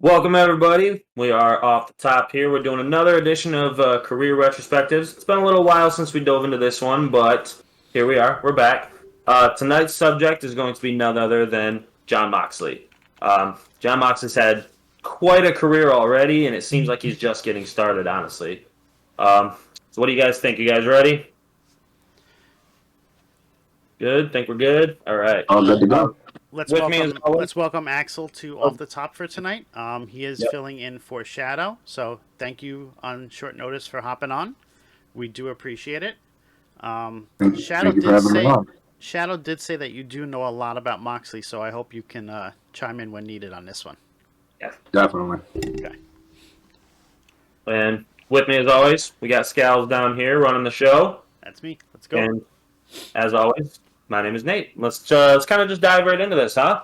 Welcome, everybody. We are off the top here. We're doing another edition of Career Retrospectives. It's been a little while since we dove into this one, but here we are. We're back. Tonight's subject is going to be none other than Jon Moxley. Jon Moxley's had quite a career already, and it seems like he's just getting started, honestly. So what do you guys think? You guys ready? Good? Think we're good? All right. All good to go. Let's With me as welcome always. let's welcome Axel to Off the Top for tonight. He is Yep. filling in for Shadow, so thank you on short notice for hopping on. We do appreciate it. Shadow Thank you for did having me say on. Shadow did say that you do know a lot about Moxley, so I hope you can chime in when needed on this one. Definitely. Okay. And with me as always, we got Scals down here running the show. That's me. Let's go. And as always, my name is Nate. Let's kind of just dive right into this, huh?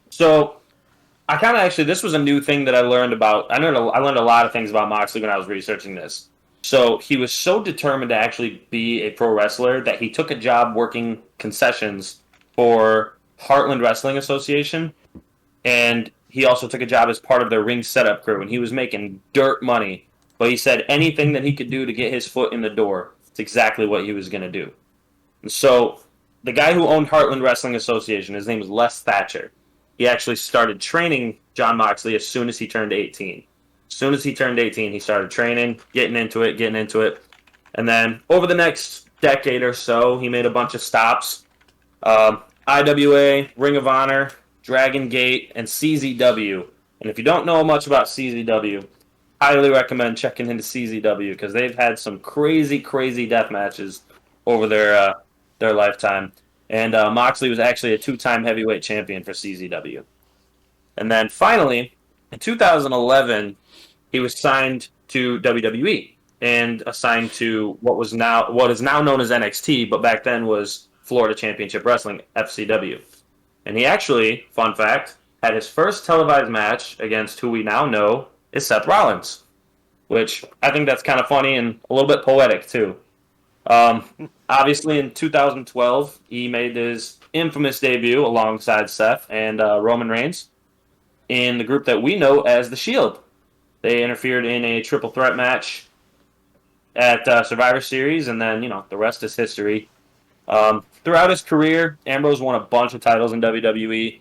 So, I kind of actually this was a new thing that I learned about. I learned a lot of things about Moxley when I was researching this. So he was so determined to actually be a pro wrestler that he took a job working concessions for Heartland Wrestling Association, and he also took a job as part of their ring setup crew. And he was making dirt money, but he said anything that he could do to get his foot in the door, it's exactly what he was going to do. And so the guy who owned Heartland Wrestling Association, his name is Les Thatcher. He actually started training Jon Moxley as soon as he turned 18. As soon as he turned 18, he started training, getting into it. And then over the next decade or so, he made a bunch of stops. IWA, Ring of Honor, Dragon Gate, and CZW. And if you don't know much about CZW, highly recommend checking into CZW because they've had some crazy death matches over their lifetime. And Moxley was actually a two-time heavyweight champion for CZW. And then finally, in 2011, he was signed to WWE and assigned to what is now known as NXT, but back then was Florida Championship Wrestling, FCW. And he actually, fun fact, had his first televised match against who we now know is Seth Rollins, which I think that's kind of funny and a little bit poetic too. Obviously, in 2012, he made his infamous debut alongside Seth and Roman Reigns in the group that we know as The Shield. They interfered in a triple threat match at Survivor Series, and then, the rest is history. Throughout his career, Ambrose won a bunch of titles in WWE.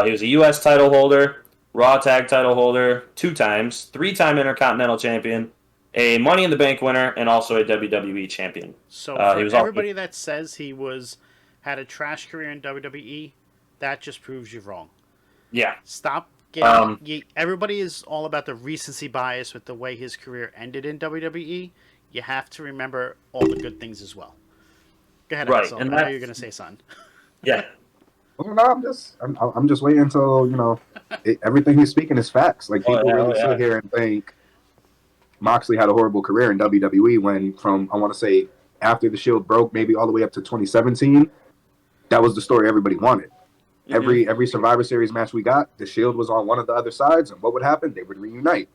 He was a U.S. title holder, Raw Tag title holder 2 times, 3-time Intercontinental Champion, a Money in the Bank winner, and also a WWE champion. So for he was everybody that says he had a trash career in WWE, that just proves you wrong. Yeah. Stop getting. Everybody is all about the recency bias with the way his career ended in WWE. You have to remember all the good things as well. Go ahead, Right, Axel. and I know that's- you're going to say something. Yeah. Well, no, I'm just waiting until everything he's speaking is facts. Like people really sit here and think Moxley had a horrible career in WWE when from I want to say after the Shield broke, maybe all the way up to 2017, that was the story everybody wanted. Mm-hmm. Every Survivor Series match we got, the Shield was on one of the other sides, and what would happen? They would reunite.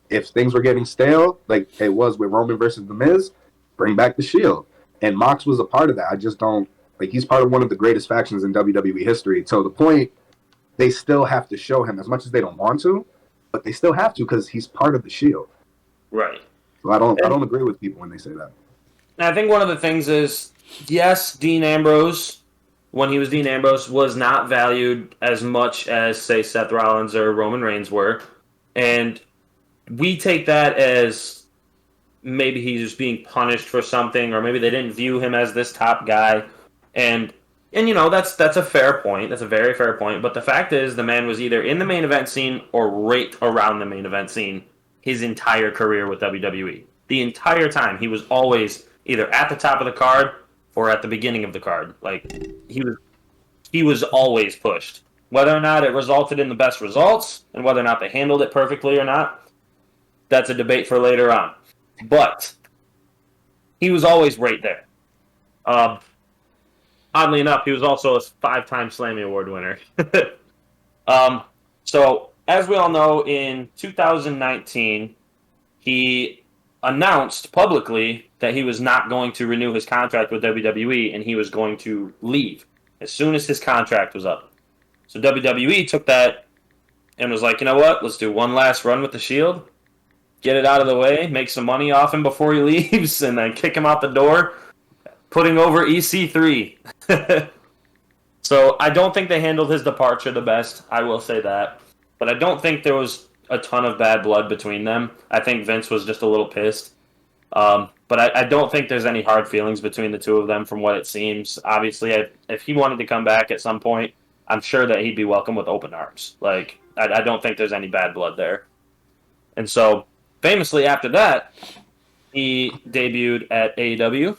If things were getting stale, like it was with Roman versus The Miz, bring back the Shield. And Mox was a part of that. I just don't he's part of one of the greatest factions in WWE history. So the point, they still have to show him as much as they don't want to, but they still have to because he's part of the Shield. Right. So I don't agree with people when they say that. And I think one of the things is, yes, Dean Ambrose, when he was Dean Ambrose, was not valued as much as, say, Seth Rollins or Roman Reigns were. And we take that as maybe he's just being punished for something, or maybe they didn't view him as this top guy. And that's a fair point. That's a very fair point. But the fact is, the man was either in the main event scene or right around the main event scene his entire career with WWE. The entire time, he was always either at the top of the card or at the beginning of the card. Like he was always pushed. Whether or not it resulted in the best results and whether or not they handled it perfectly or not, that's a debate for later on. But he was always right there. Oddly enough, he was also a 5-time Slammy Award winner. So, as we all know, in 2019, he announced publicly that he was not going to renew his contract with WWE and he was going to leave as soon as his contract was up. So WWE took that and was like, you know what? Let's do one last run with the Shield, get it out of the way, make some money off him before he leaves, and then kick him out the door, putting over EC3. So I don't think they handled his departure the best. I will say that. But I don't think there was a ton of bad blood between them. I think Vince was just a little pissed. But I don't think there's any hard feelings between the two of them from what it seems. Obviously, if he wanted to come back at some point, I'm sure that he'd be welcome with open arms. Like, I don't think there's any bad blood there. And so, famously after that, he debuted at AEW.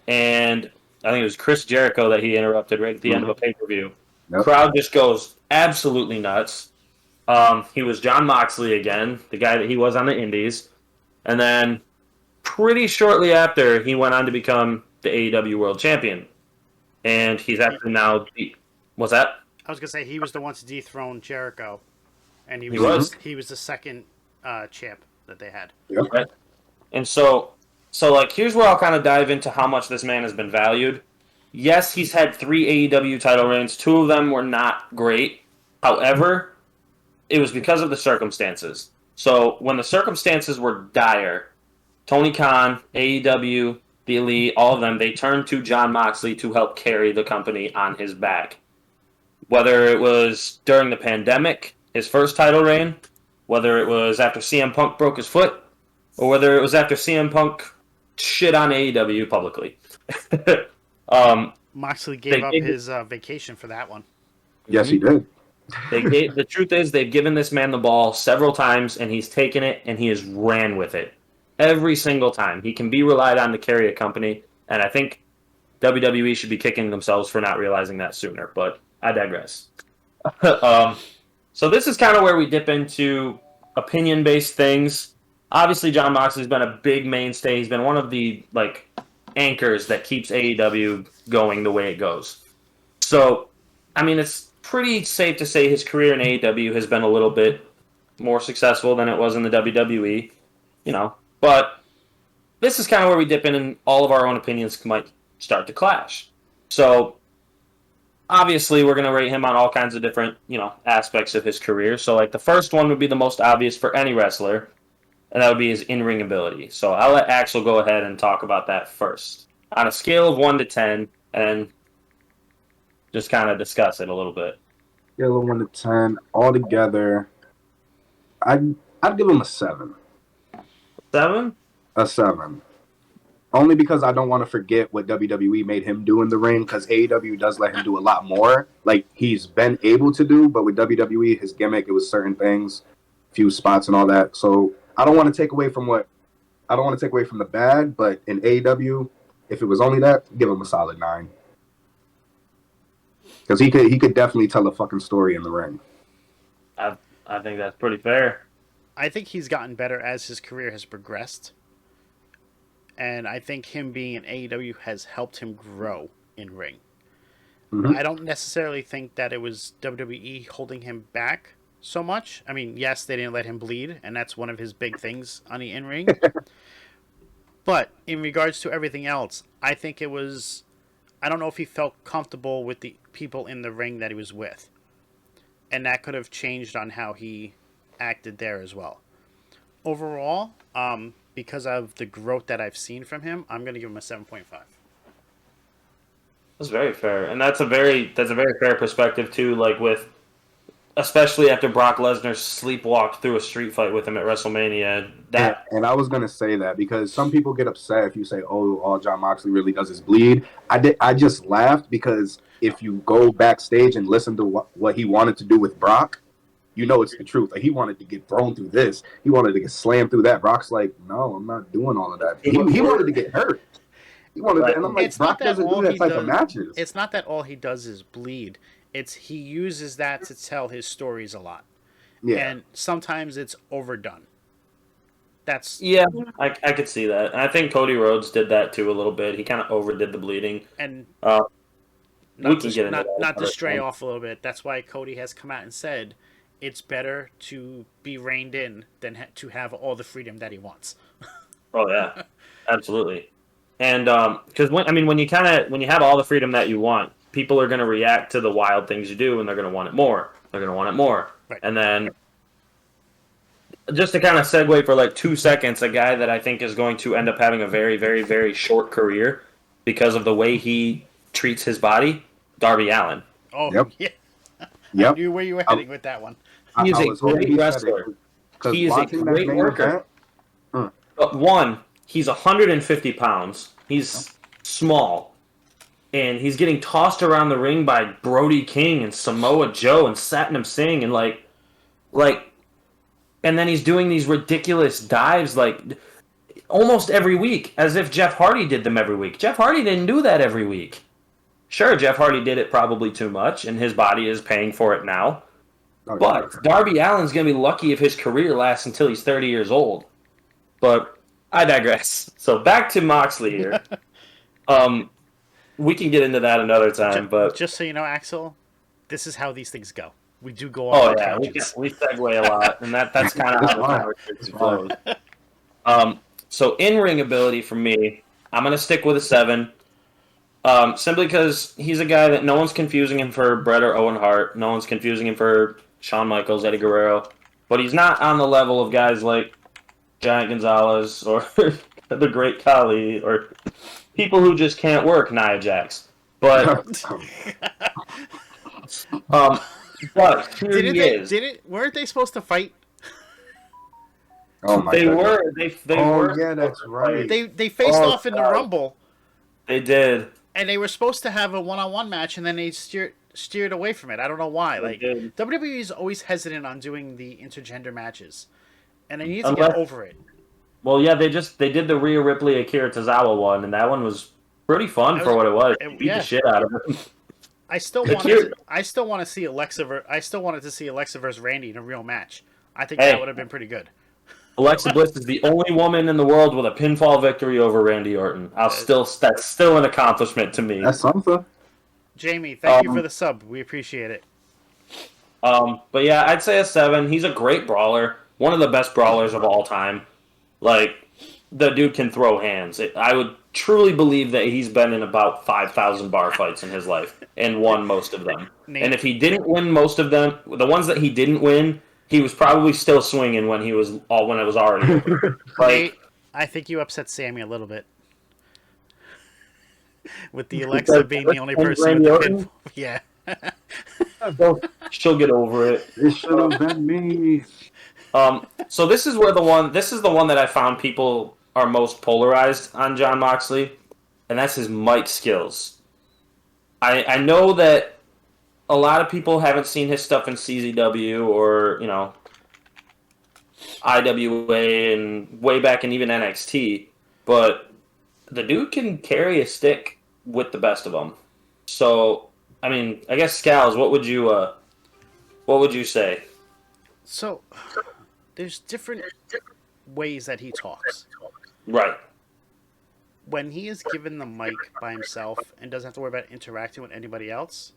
And I think it was Chris Jericho that he interrupted right at the end of a pay-per-view. Yep. Crowd just goes absolutely nuts. He was Jon Moxley again, the guy that he was on the Indies. And then pretty shortly after, he went on to become the AEW World Champion. And he's actually now... What's that? I was going to say, he was the one to dethrone Jericho. And he He was was? he was the second champ that they had. Yep. Right. And so like, here's where I'll kind of dive into how much this man has been valued. Yes, he's had 3 AEW title reigns. 2 of them were not great. However, it was because of the circumstances. So when the circumstances were dire, Tony Khan, AEW, the Elite, all of them, they turned to Jon Moxley to help carry the company on his back. Whether it was during the pandemic, his first title reign, whether it was after CM Punk broke his foot, or whether it was after CM Punk shit on AEW publicly. Moxley gave up his vacation for that one. Yes, he did. The truth is, they've given this man the ball several times, and he's taken it, and he has ran with it. Every single time. He can be relied on to carry a company, and I think WWE should be kicking themselves for not realizing that sooner, but I digress. So this is kind of where we dip into opinion-based things. Obviously, Jon Moxley's been a big mainstay. He's been one of the anchors that keeps AEW going the way it goes. So, I mean, it's pretty safe to say his career in AEW has been a little bit more successful than it was in the WWE, But this is kind of where we dip in, and all of our own opinions might start to clash. So, obviously, we're going to rate him on all kinds of different, aspects of his career. So, the first one would be the most obvious for any wrestler, and that would be his in-ring ability. So, I'll let Axel go ahead and talk about that first. On a scale of 1 to 10, and just kind of discuss it a little bit. Scale of 1 to 10, altogether, I'd give him a 7. 7? A 7. Only because I don't want to forget what WWE made him do in the ring, because AEW does let him do a lot more. He's been able to do, but with WWE, his gimmick, it was certain things, few spots and all that. So I don't want to take away from the bad, but in AEW, if it was only that, give him a solid 9. Because he could definitely tell a fucking story in the ring. I think that's pretty fair. I think he's gotten better as his career has progressed. And I think him being in AEW has helped him grow in ring. Mm-hmm. I don't necessarily think that it was WWE holding him back so much. I mean, yes, they didn't let him bleed, and that's one of his big things on the in-ring. But in regards to everything else, I think it was... I don't know if he felt comfortable with the people in the ring that he was with. And that could have changed on how he acted there as well. Overall, because of the growth that I've seen from him, I'm going to give him a 7.5. That's very fair, and that's a very fair perspective too. Especially after Brock Lesnar sleepwalked through a street fight with him at WrestleMania. And I was gonna say that because some people get upset if you say, "Oh, all Jon Moxley really does is bleed." I just laughed because if you go backstage and listen to what he wanted to do with Brock, it's the truth. He wanted to get thrown through this. He wanted to get slammed through that. Brock's like, "No, I'm not doing all of that." He wanted to get hurt. He wanted to, and I'm like, Brock doesn't do that type of matches. It's not that all he does is bleed. It's he uses that to tell his stories a lot. Yeah. And sometimes it's overdone. I could see that. And I think Cody Rhodes did that too a little bit. He kind of overdid the bleeding. And not to stray off a little bit, that's why Cody has come out and said it's better to be reined in than to have all the freedom that he wants. Oh yeah, absolutely. And because when you have all the freedom that you want, people are going to react to the wild things you do, and they're going to want it more. They're going to want it more. Right. And then, just to kind of segue for like 2 seconds, a guy that I think is going to end up having a very, very, very short career because of the way he treats his body, Darby Allin. Oh, Yep. yeah. I Yep. knew where you were heading with that one. He is I a was hoping great he said wrestler. it, because He is a watching that great main worker. event, But one, he's 150 pounds. He's small. And he's getting tossed around the ring by Brody King and Samoa Joe and Satnam Singh and like, and then he's doing these ridiculous dives like almost every week, as if Jeff Hardy did them every week. Jeff Hardy didn't do that every week. Sure, Jeff Hardy did it probably too much, and his body is paying for it now. oh, But Darby Allin's going to be lucky if his career lasts until he's 30 years old. But I digress. So back to Moxley here. We can get into that another time, but Just so you know, Axel, this is how these things go. We do go oh off yeah, on we tangents. segue a lot, and that's kind of how the conversation flows. So in-ring ability for me, I'm gonna stick with a 7. Simply because he's a guy that no one's confusing him for Bret or Owen Hart. No one's confusing him for Shawn Michaels, Eddie Guerrero. But he's not on the level of guys like Giant Gonzalez or the Great Khali or people who just can't work, Nia Jax. But but here he is. Weren't they supposed to fight? oh my They God. were. They Oh, were. yeah, that's right. They faced Oh, off in the God. Rumble, They did. and they were supposed to have a one-on-one match, and then they steered away from it. I don't know why. They Like did. WWE is always hesitant on doing the intergender matches, and they need to Unless- get over it. Well, yeah, they did the Rhea Ripley Akira Tozawa one, and that one was pretty fun for what it was. They beat yeah. the shit out of him. I still Akira- want to see Alexa. I still wanted to see Alexa versus Randy in a real match. I think Hey. that would have been pretty good. Alexa Bliss is the only woman in the world with a pinfall victory over Randy Orton. That's still an accomplishment to me. That's something. Jamie, thank you for the sub. We appreciate it. But yeah, I'd say a 7. He's a great brawler, one of the best brawlers of all time. Like, the dude can throw hands. I would truly believe that he's been in about 5,000 bar fights in his life and won most of them. And if he didn't win most of them, the ones that he didn't win, he was probably still swinging when it was already over. Nate, I think you upset Sammy a little bit. With the Alexa being the only person with the Orton? pin. Yeah. She'll get over it. It should have been me. So this is the one that I found people are most polarized on Jon Moxley, and that's his mic skills. I know that a lot of people haven't seen his stuff in CZW or, IWA and way back in even NXT, but the dude can carry a stick with the best of them. So, I mean, I guess Scals, what would you say? So, there's different ways that he talks. Right. When he is given the mic by himself and doesn't have to worry about interacting with anybody else,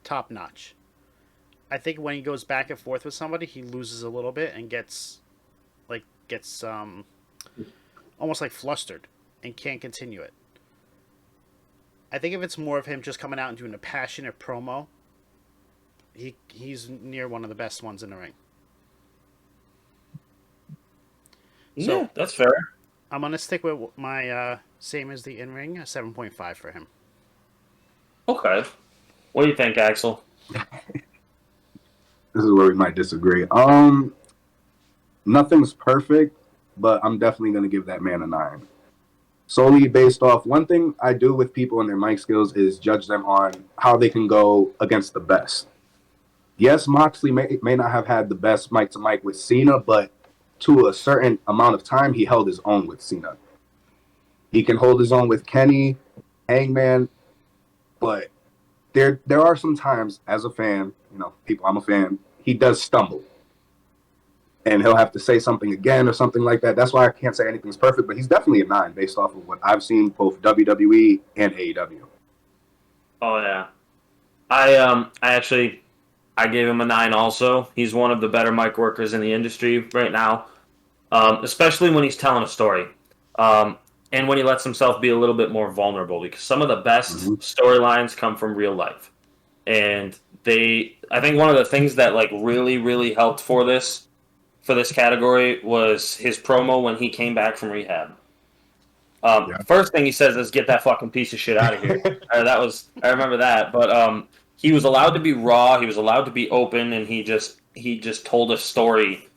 top notch. I think when he goes back and forth with somebody, he loses a little bit and gets almost like flustered and can't continue it. I think if it's more of him just coming out and doing a passionate promo, he's near one of the best ones in the ring. Yeah, that's fair. I'm going to stick with my same as the in-ring, a 7.5 for him. Okay. What do you think, Axel? This is where we might disagree. Nothing's perfect, but I'm definitely going to give that man a 9. Solely based off, one thing I do with people and their mic skills is judge them on how they can go against the best. Yes, Moxley may not have had the best mic-to-mic with Cena, but to a certain amount of time, he held his own with Cena. He can hold his own with Kenny, Hangman, but there are some times, as a fan, I'm a fan, he does stumble. And he'll have to say something again or something like that. That's why I can't say anything's perfect, but he's definitely a 9 based off of what I've seen both WWE and AEW. Oh yeah. I gave him a 9 also. He's one of the better mic workers in the industry right now. Especially when he's telling a story. And when he lets himself be a little bit more vulnerable, because some of the best storylines come from real life. and I think one of the things that like really really helped for this category was his promo when he came back from rehab. Yeah. First thing he says is "Get that fucking piece of shit out of here." I remember that, but he was allowed to be raw. He was allowed to be open, and he just told a story,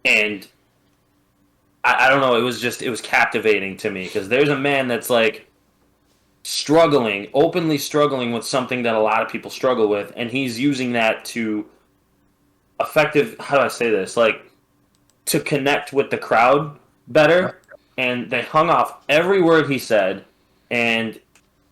and I don't know. It was captivating to me because there's a man that's like struggling, openly struggling with something that a lot of people struggle with, and he's using that to effective. How do I say this? Like to connect with the crowd better, and they hung off every word he said, and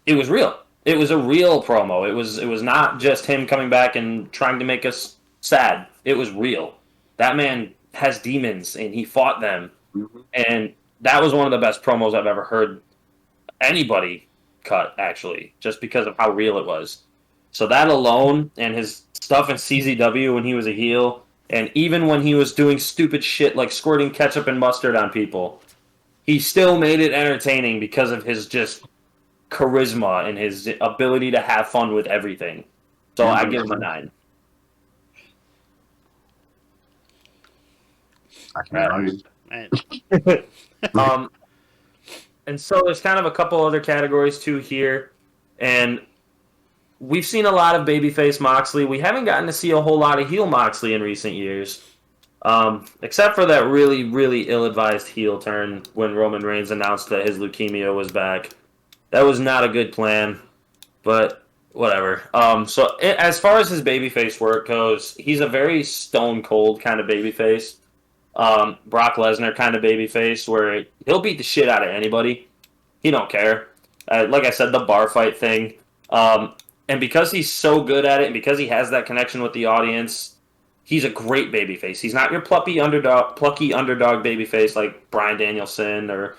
it was real. It was a real promo. It was not just him coming back and trying to make us sad. It was real. That man has demons, and he fought them, Mhm. and that was one of the best promos I've ever heard anybody cut, actually, just because of how real it was. So that alone, and his stuff in CZW when he was a heel, and even when he was doing stupid shit like squirting ketchup and mustard on people, he still made it entertaining because of his just charisma and his ability to have fun with everything. So I give him a 9. I can't argue. Man. um, and so there's kind of a couple other categories too here, and we've seen a lot of babyface Moxley. We haven't gotten to see a whole lot of heel Moxley in recent years, except for that really, really ill-advised heel turn when Roman Reigns announced that his leukemia was back. That was not a good plan, but whatever. As far as his babyface work goes, he's a very stone cold kind of babyface. Brock Lesnar kind of babyface where he'll beat the shit out of anybody. He don't care. Like I said, the bar fight thing. And because he's so good at it, and because he has that connection with the audience, he's a great babyface. He's not your plucky underdog babyface like Bryan Danielson or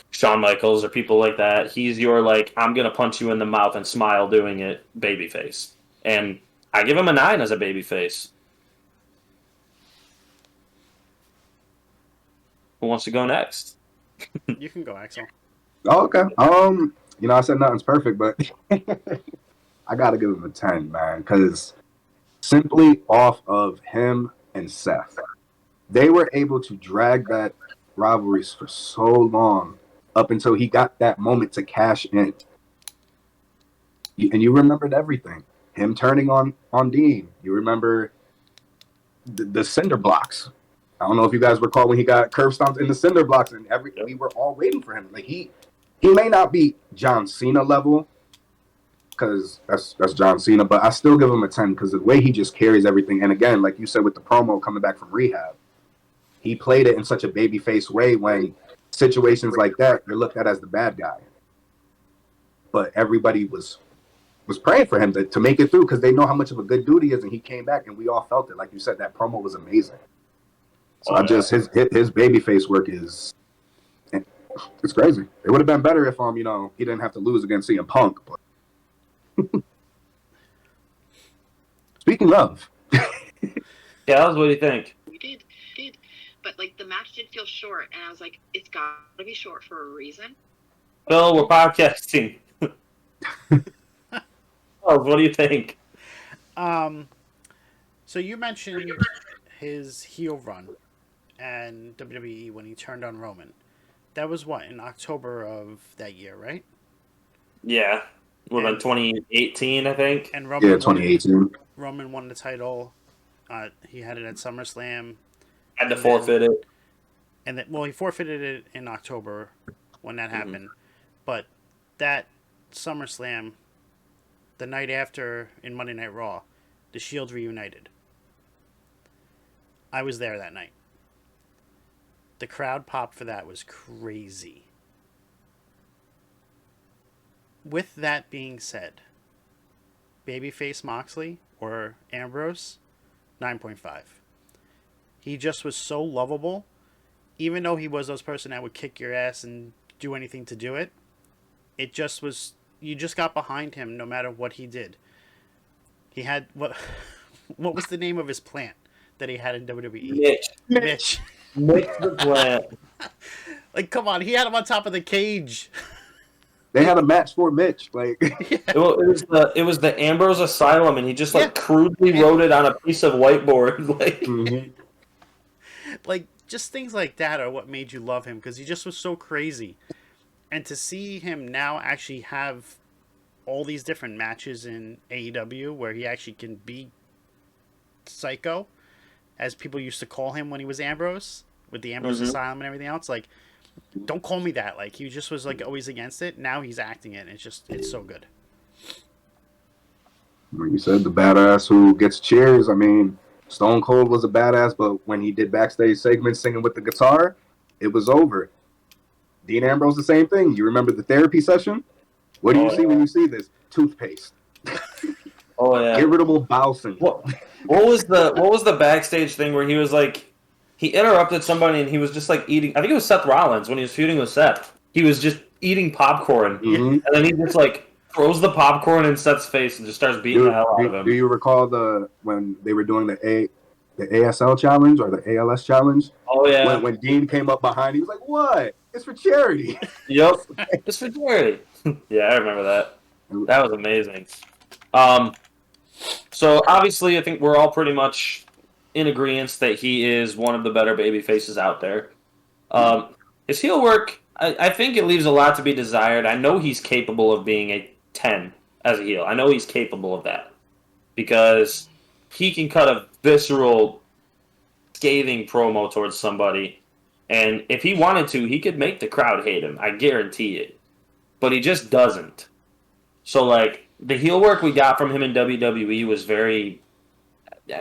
Shawn Michaels or people like that. He's your like I'm gonna punch you in the mouth and smile doing it babyface. And I give him a 9 as a babyface. Who wants to go next? You can go, Axel. Oh, okay. I said nothing's perfect, but I gotta give him a 10, man, because simply off of him and Seth, they were able to drag that rivalries for so long up until he got that moment to cash in. And you remembered everything. Him turning on Dean. You remember the cinder blocks. I don't know if you guys recall when he got curb stomped in the cinder blocks, and we were all waiting for him. Like he may not be John Cena level, because that's John Cena, but I still give him a 10 because the way he just carries everything. And again, like you said with the promo coming back from rehab, he played it in such a babyface way when situations like that, you're looked at as the bad guy. But everybody was praying for him to make it through because they know how much of a good dude he is, and he came back, and we all felt it. Like you said, that promo was amazing. So his babyface work is it's crazy. It would have been better if he didn't have to lose against CM Punk. But speaking of, Yeah, what do you think? We did, but like the match did feel short, and I was like, it's got to be short for a reason. Phil, we're podcasting. Oh, what do you think? So you mentioned his heel run and WWE when he turned on Roman. That was what, in October of that year, right? Yeah, what about 2018? I think. And Roman 2018. Roman won the title. He had it at SummerSlam. Had to forfeit it. And then, he forfeited it in October when that happened. But that SummerSlam, the night after in Monday Night Raw, the Shield reunited. I was there that night. The crowd pop for that was crazy. With that being said, Babyface Moxley or Ambrose, 9.5. He just was so lovable. Even though he was those person that would kick your ass and do anything to do it, it just was, you just got behind him no matter what he did. He had, what was the name of his plant that he had in WWE? Mitch Mitch the plant. Like, come on, he had him on top of the cage. They had a match for Mitch. Like, It was the Ambrose Asylum, and he just like Yeah. crudely wrote it on a piece of whiteboard. Like, mhm. Like, just things like that are what made you love him, because he just was so crazy. And to see him now actually have all these different matches in AEW where he actually can be Psycho, as people used to call him when he was Ambrose, with the Ambrose Asylum and everything else. Like, don't call me that. Like, he just was like always against it. Now he's acting it. And it's so good. When you said the badass who gets cheers, I mean, Stone Cold was a badass, but when he did backstage segments singing with the guitar, it was over. Dean Ambrose, the same thing. You remember the therapy session? What do you see when you see this? Toothpaste. oh yeah. Irritable bowel syndrome. What was the backstage thing where he was like, he interrupted somebody and he was just like eating? I think it was Seth Rollins when he was feuding with Seth. He was just eating popcorn, and then he just like throws the popcorn in Seth's face and just starts beating the hell out of him. Do you recall when they were doing the ASL challenge or the ALS challenge? Oh yeah. When Dean came up behind, he was like, "What? It's for charity." Yep, it's for charity. Yeah, I remember that. That was amazing. So obviously, I think we're all pretty much in agreement that he is one of the better baby faces out there. His heel work, I think it leaves a lot to be desired. I know he's capable of being a 10 as a heel. I know he's capable of that because he can cut a visceral, scathing promo towards somebody, and if he wanted to, he could make the crowd hate him. I guarantee it. But he just doesn't. So, like, the heel work we got from him in WWE was very...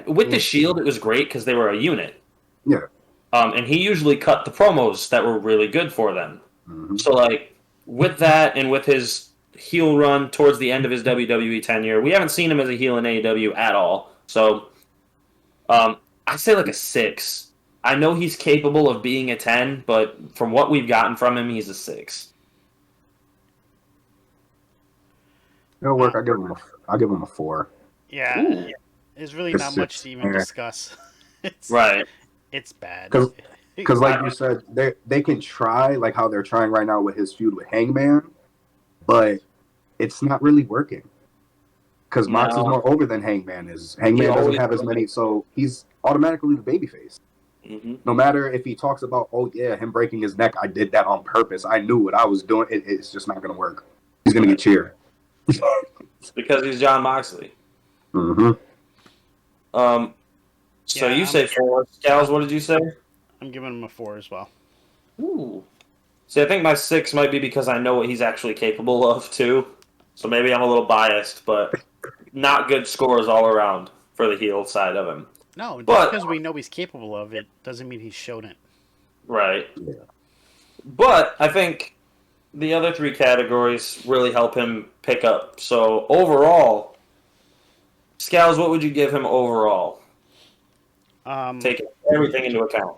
With the Shield, it was great because they were a unit. Yeah. And he usually cut the promos that were really good for them. Mm-hmm. So, like, with that and with his heel run towards the end of his WWE tenure, we haven't seen him as a heel in AEW at all. So, I'd say like a 6. I know he's capable of being a 10, but from what we've gotten from him, he's a 6. It'll work. I'll give him a 4. Yeah. Ooh. There's really It's not much just- to even discuss. Right. It's bad. Because like you said, they can try like how they're trying right now with his feud with Hangman, but it's not really working. Because Mox is more over than Hangman is. Hangman doesn't have as many, so he's automatically the babyface. Mm-hmm. No matter if he talks about, oh yeah, him breaking his neck, I did that on purpose. I knew what I was doing. It's just not going to work. He's going to get cheered. It's because he's Jon Moxley. Mm-hmm. So Yeah, you say 4. Scals, what did you say? I'm giving him a 4 as well. Ooh. See, I think my 6 might be because I know what he's actually capable of, too. So maybe I'm a little biased, but not good scores all around for the heel side of him. No, just But- because we know he's capable of it doesn't mean he's shown it. Right. Yeah. But I think the other 3 categories really help him pick up. So overall, Scals, what would you give him overall? Taking everything into account.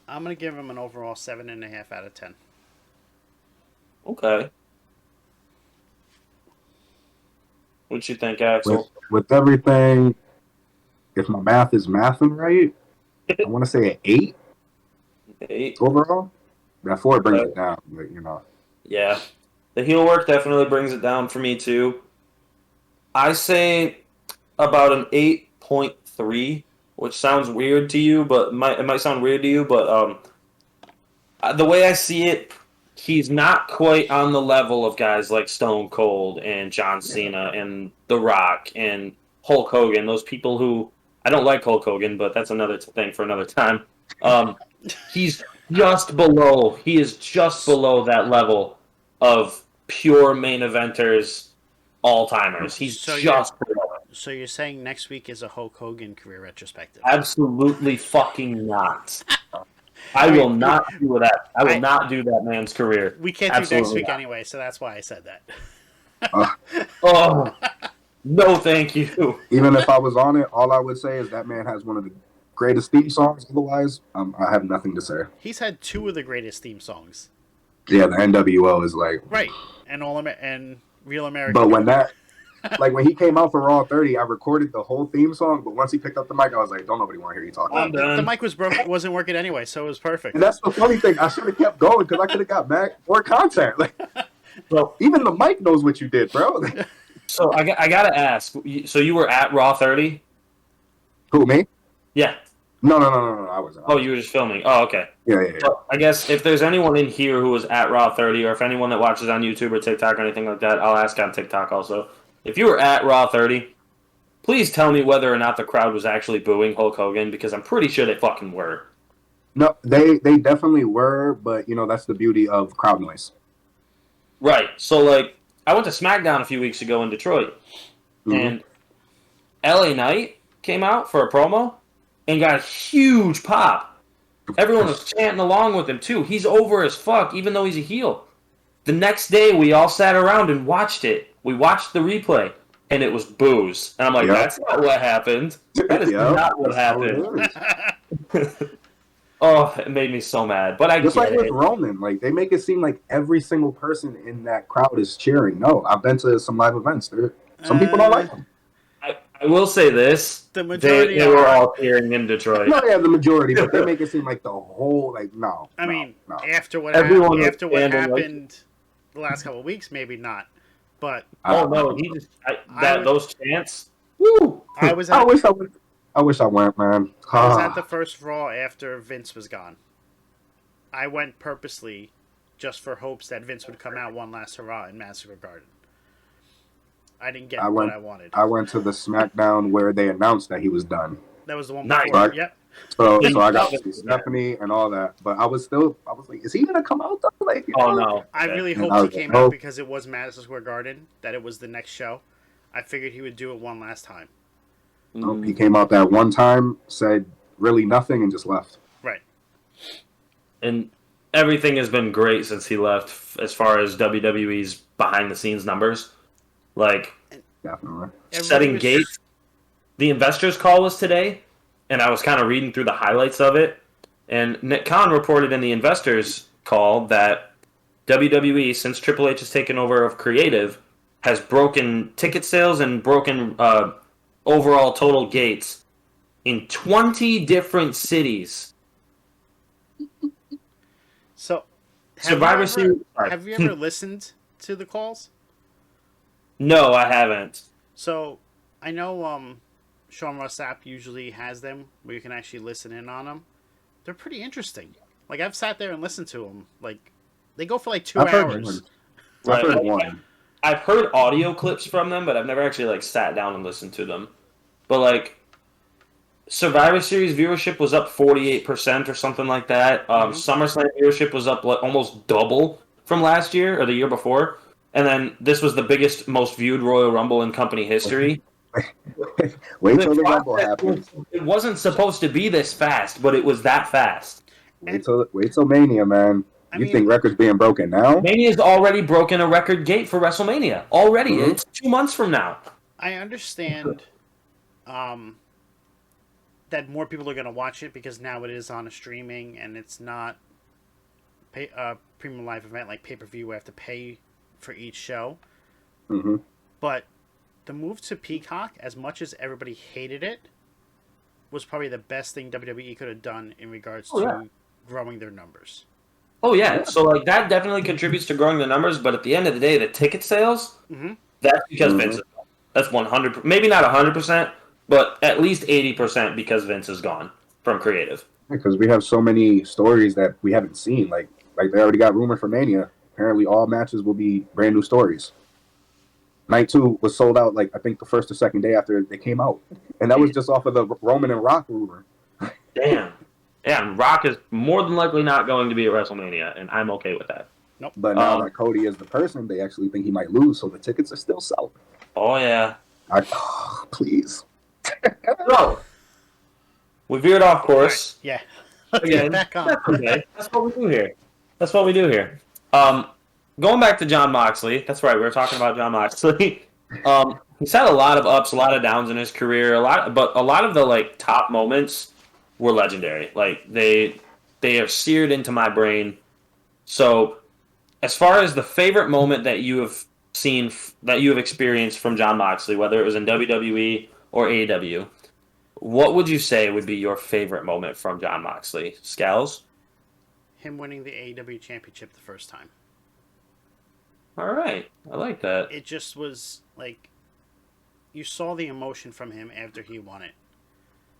I'm going to give him an overall 7.5 out of 10. Okay. What you think, Axel? With everything, if my math is mathing right, I want to say an 8 8. overall. That 4 brings it down, but you know. Yeah. The heel work definitely brings it down for me, too. I say about an 8.3, which sounds weird to you, but it might sound weird to you, but the way I see it, he's not quite on the level of guys like Stone Cold and John Cena and The Rock and Hulk Hogan, those people who... I don't like Hulk Hogan, but that's another thing for another time. He's just below. He is just below that level of pure main eventers, all-timers. He's So just below it. So you're saying next week is a Hulk Hogan career retrospective? Absolutely fucking not. I will not do that. I will not do that man's career. We can't do next Absolutely week not. anyway, so that's why I said that. Oh, no, thank you. Even if I was on it, all I would say is that man has one of the greatest theme songs. Otherwise, I have nothing to say. He's had 2 of the greatest theme songs. Yeah, the NWO is like... Right. And and Real American. But when that... Like, when he came out for Raw 30, I recorded the whole theme song, but once he picked up the mic, I was like, don't nobody want to hear you talk. I'm done. The mic wasn't working anyway, so it was perfect. And that's the funny thing. I should have kept going because I could have got back more content. Like, So, Even the mic knows what you did, bro. so I gotta ask. So you were at Raw 30? Who, me? Yeah. No. I wasn't. Oh, you were just filming. Oh, okay. Yeah. So I guess if there's anyone in here who was at Raw 30, or if anyone that watches on YouTube or TikTok or anything like that, I'll ask on TikTok also. If you were at Raw 30, please tell me whether or not the crowd was actually booing Hulk Hogan, because I'm pretty sure they fucking were. No, they definitely were, but that's the beauty of crowd noise. Right. So, like, I went to SmackDown a few weeks ago in Detroit, and LA Knight came out for a promo and got a huge pop. Everyone was chanting along with him, too. He's over as fuck, even though he's a heel. The next day, we all sat around and watched it. We watched the replay, and it was boos. And I'm like, that's not what happened. That is not what happened. Oh, it made me so mad. But I just get like with it. Roman, like they make it seem like every single person in that crowd is cheering. No, I've been to some live events. Some people don't like them. I will say this: The majority they were all cheering in Detroit. No, yeah, the majority, but they make it seem like the whole no. I mean, no. after what Everyone after was what standing like- happened the last couple of weeks, maybe not. But Oh no, he just those chants. Woo! I was I at, wish I went. I wish I went, man. I was at the first Raw after Vince was gone. I went purposely just for hopes that Vince would come out one last hurrah in Madison Square Garden. I didn't get what I wanted. I went to the SmackDown where they announced that he was done. That was the one Nice. before. Right. Yep. So I got to see Stephanie and all that. But I was like, is he gonna come out though? Like, Oh no, I really And I hoped was he came like, out oh. because it was Madison Square Garden, that it was the next show. I figured he would do it one last time. Nope, he came out that one time, said really nothing, and just left. Right. And everything has been great since he left, as far as WWE's behind the scenes numbers. Like Definitely. setting gates. The investors call was today, and I was kind of reading through the highlights of it. And Nick Khan reported in the investors call that WWE, since Triple H has taken over of creative, has broken ticket sales and broken overall total gates in 20 different cities. So, Survivor Series. have you ever listened to the calls? No, I haven't. So, I know Sean Ross Sapp usually has them where you can actually listen in on them. They're pretty interesting. Like, I've sat there and listened to them. Like, they go for like 2 hours. I've heard one. I've heard audio clips from them, but I've never actually like sat down and listened to them. But like, Survivor Series viewership was up 48% or something like that. SummerSlam viewership was up like almost double from last year or the year before. And then this was the biggest, most viewed Royal Rumble in company history. Wait till the Rumble happens. It wasn't supposed to be this fast, but it was that fast. Wait till Mania, man. You think records being broken now? Mania's already broken a record gate for WrestleMania. Already. It's 2 months from now. I understand that more people are going to watch it because now it is on a streaming and it's not a premium live event like pay-per-view where you have to pay for each show. Mm-hmm. But the move to Peacock, as much as everybody hated it, was probably the best thing WWE could have done in regards to growing their numbers. Oh, yeah. So, like, that definitely contributes to growing the numbers, but at the end of the day, the ticket sales, that's because Vince is gone. That's 100%. Maybe not 100%, but at least 80% because Vince is gone from creative. Because we have so many stories that we haven't seen. Like they already got rumor for Mania. Apparently, all matches will be brand new stories. Night 2 was sold out, like, I think the first or second day after they came out. And that was just off of the Roman and Rock rumor. Damn. Yeah, and Rock is more than likely not going to be at WrestleMania, and I'm okay with that. Nope. But now that Cody is the person, they actually think he might lose, so the tickets are still selling. Oh, yeah. Please. So, we veered off course. Yeah. Let's Again, get back on. that's okay. That's what we do here. Going back to Jon Moxley, that's right, we were talking about Jon Moxley. He's had a lot of ups, a lot of downs in his career, but a lot of the like top moments were legendary. Like they are seared into my brain. So, as far as the favorite moment that you have seen, that you have experienced from Jon Moxley, whether it was in WWE or AEW, what would you say would be your favorite moment from Jon Moxley? Scales? Him winning the AEW championship the first time. All right. I like that. It just was like you saw the emotion from him after he won it,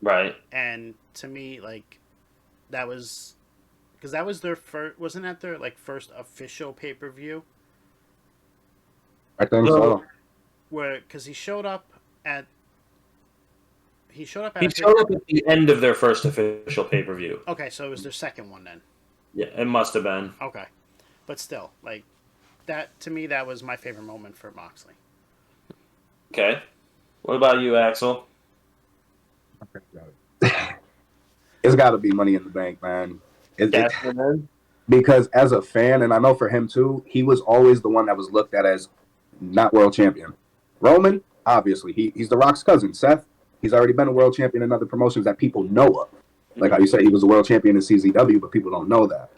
Right. and to me, like that was because that was their first. Wasn't that their like first official pay per view? I think So so. Where because at he showed up at he a showed up at the end of their first official pay-per-view. okay, so it was their second one then. Yeah, it must have been. Okay, but still, like that to me, that was my favorite moment for Moxley. Okay. What about you, Axel? It's got to be Money in the Bank, man. Cash in then? Because as a fan, and I know for him too, he was always the one that was looked at as not world champion. Roman, obviously, he's The Rock's cousin. Seth, he's already been a world champion in other promotions that people know of. Like how you said, he was a world champion in CZW, but people don't know that.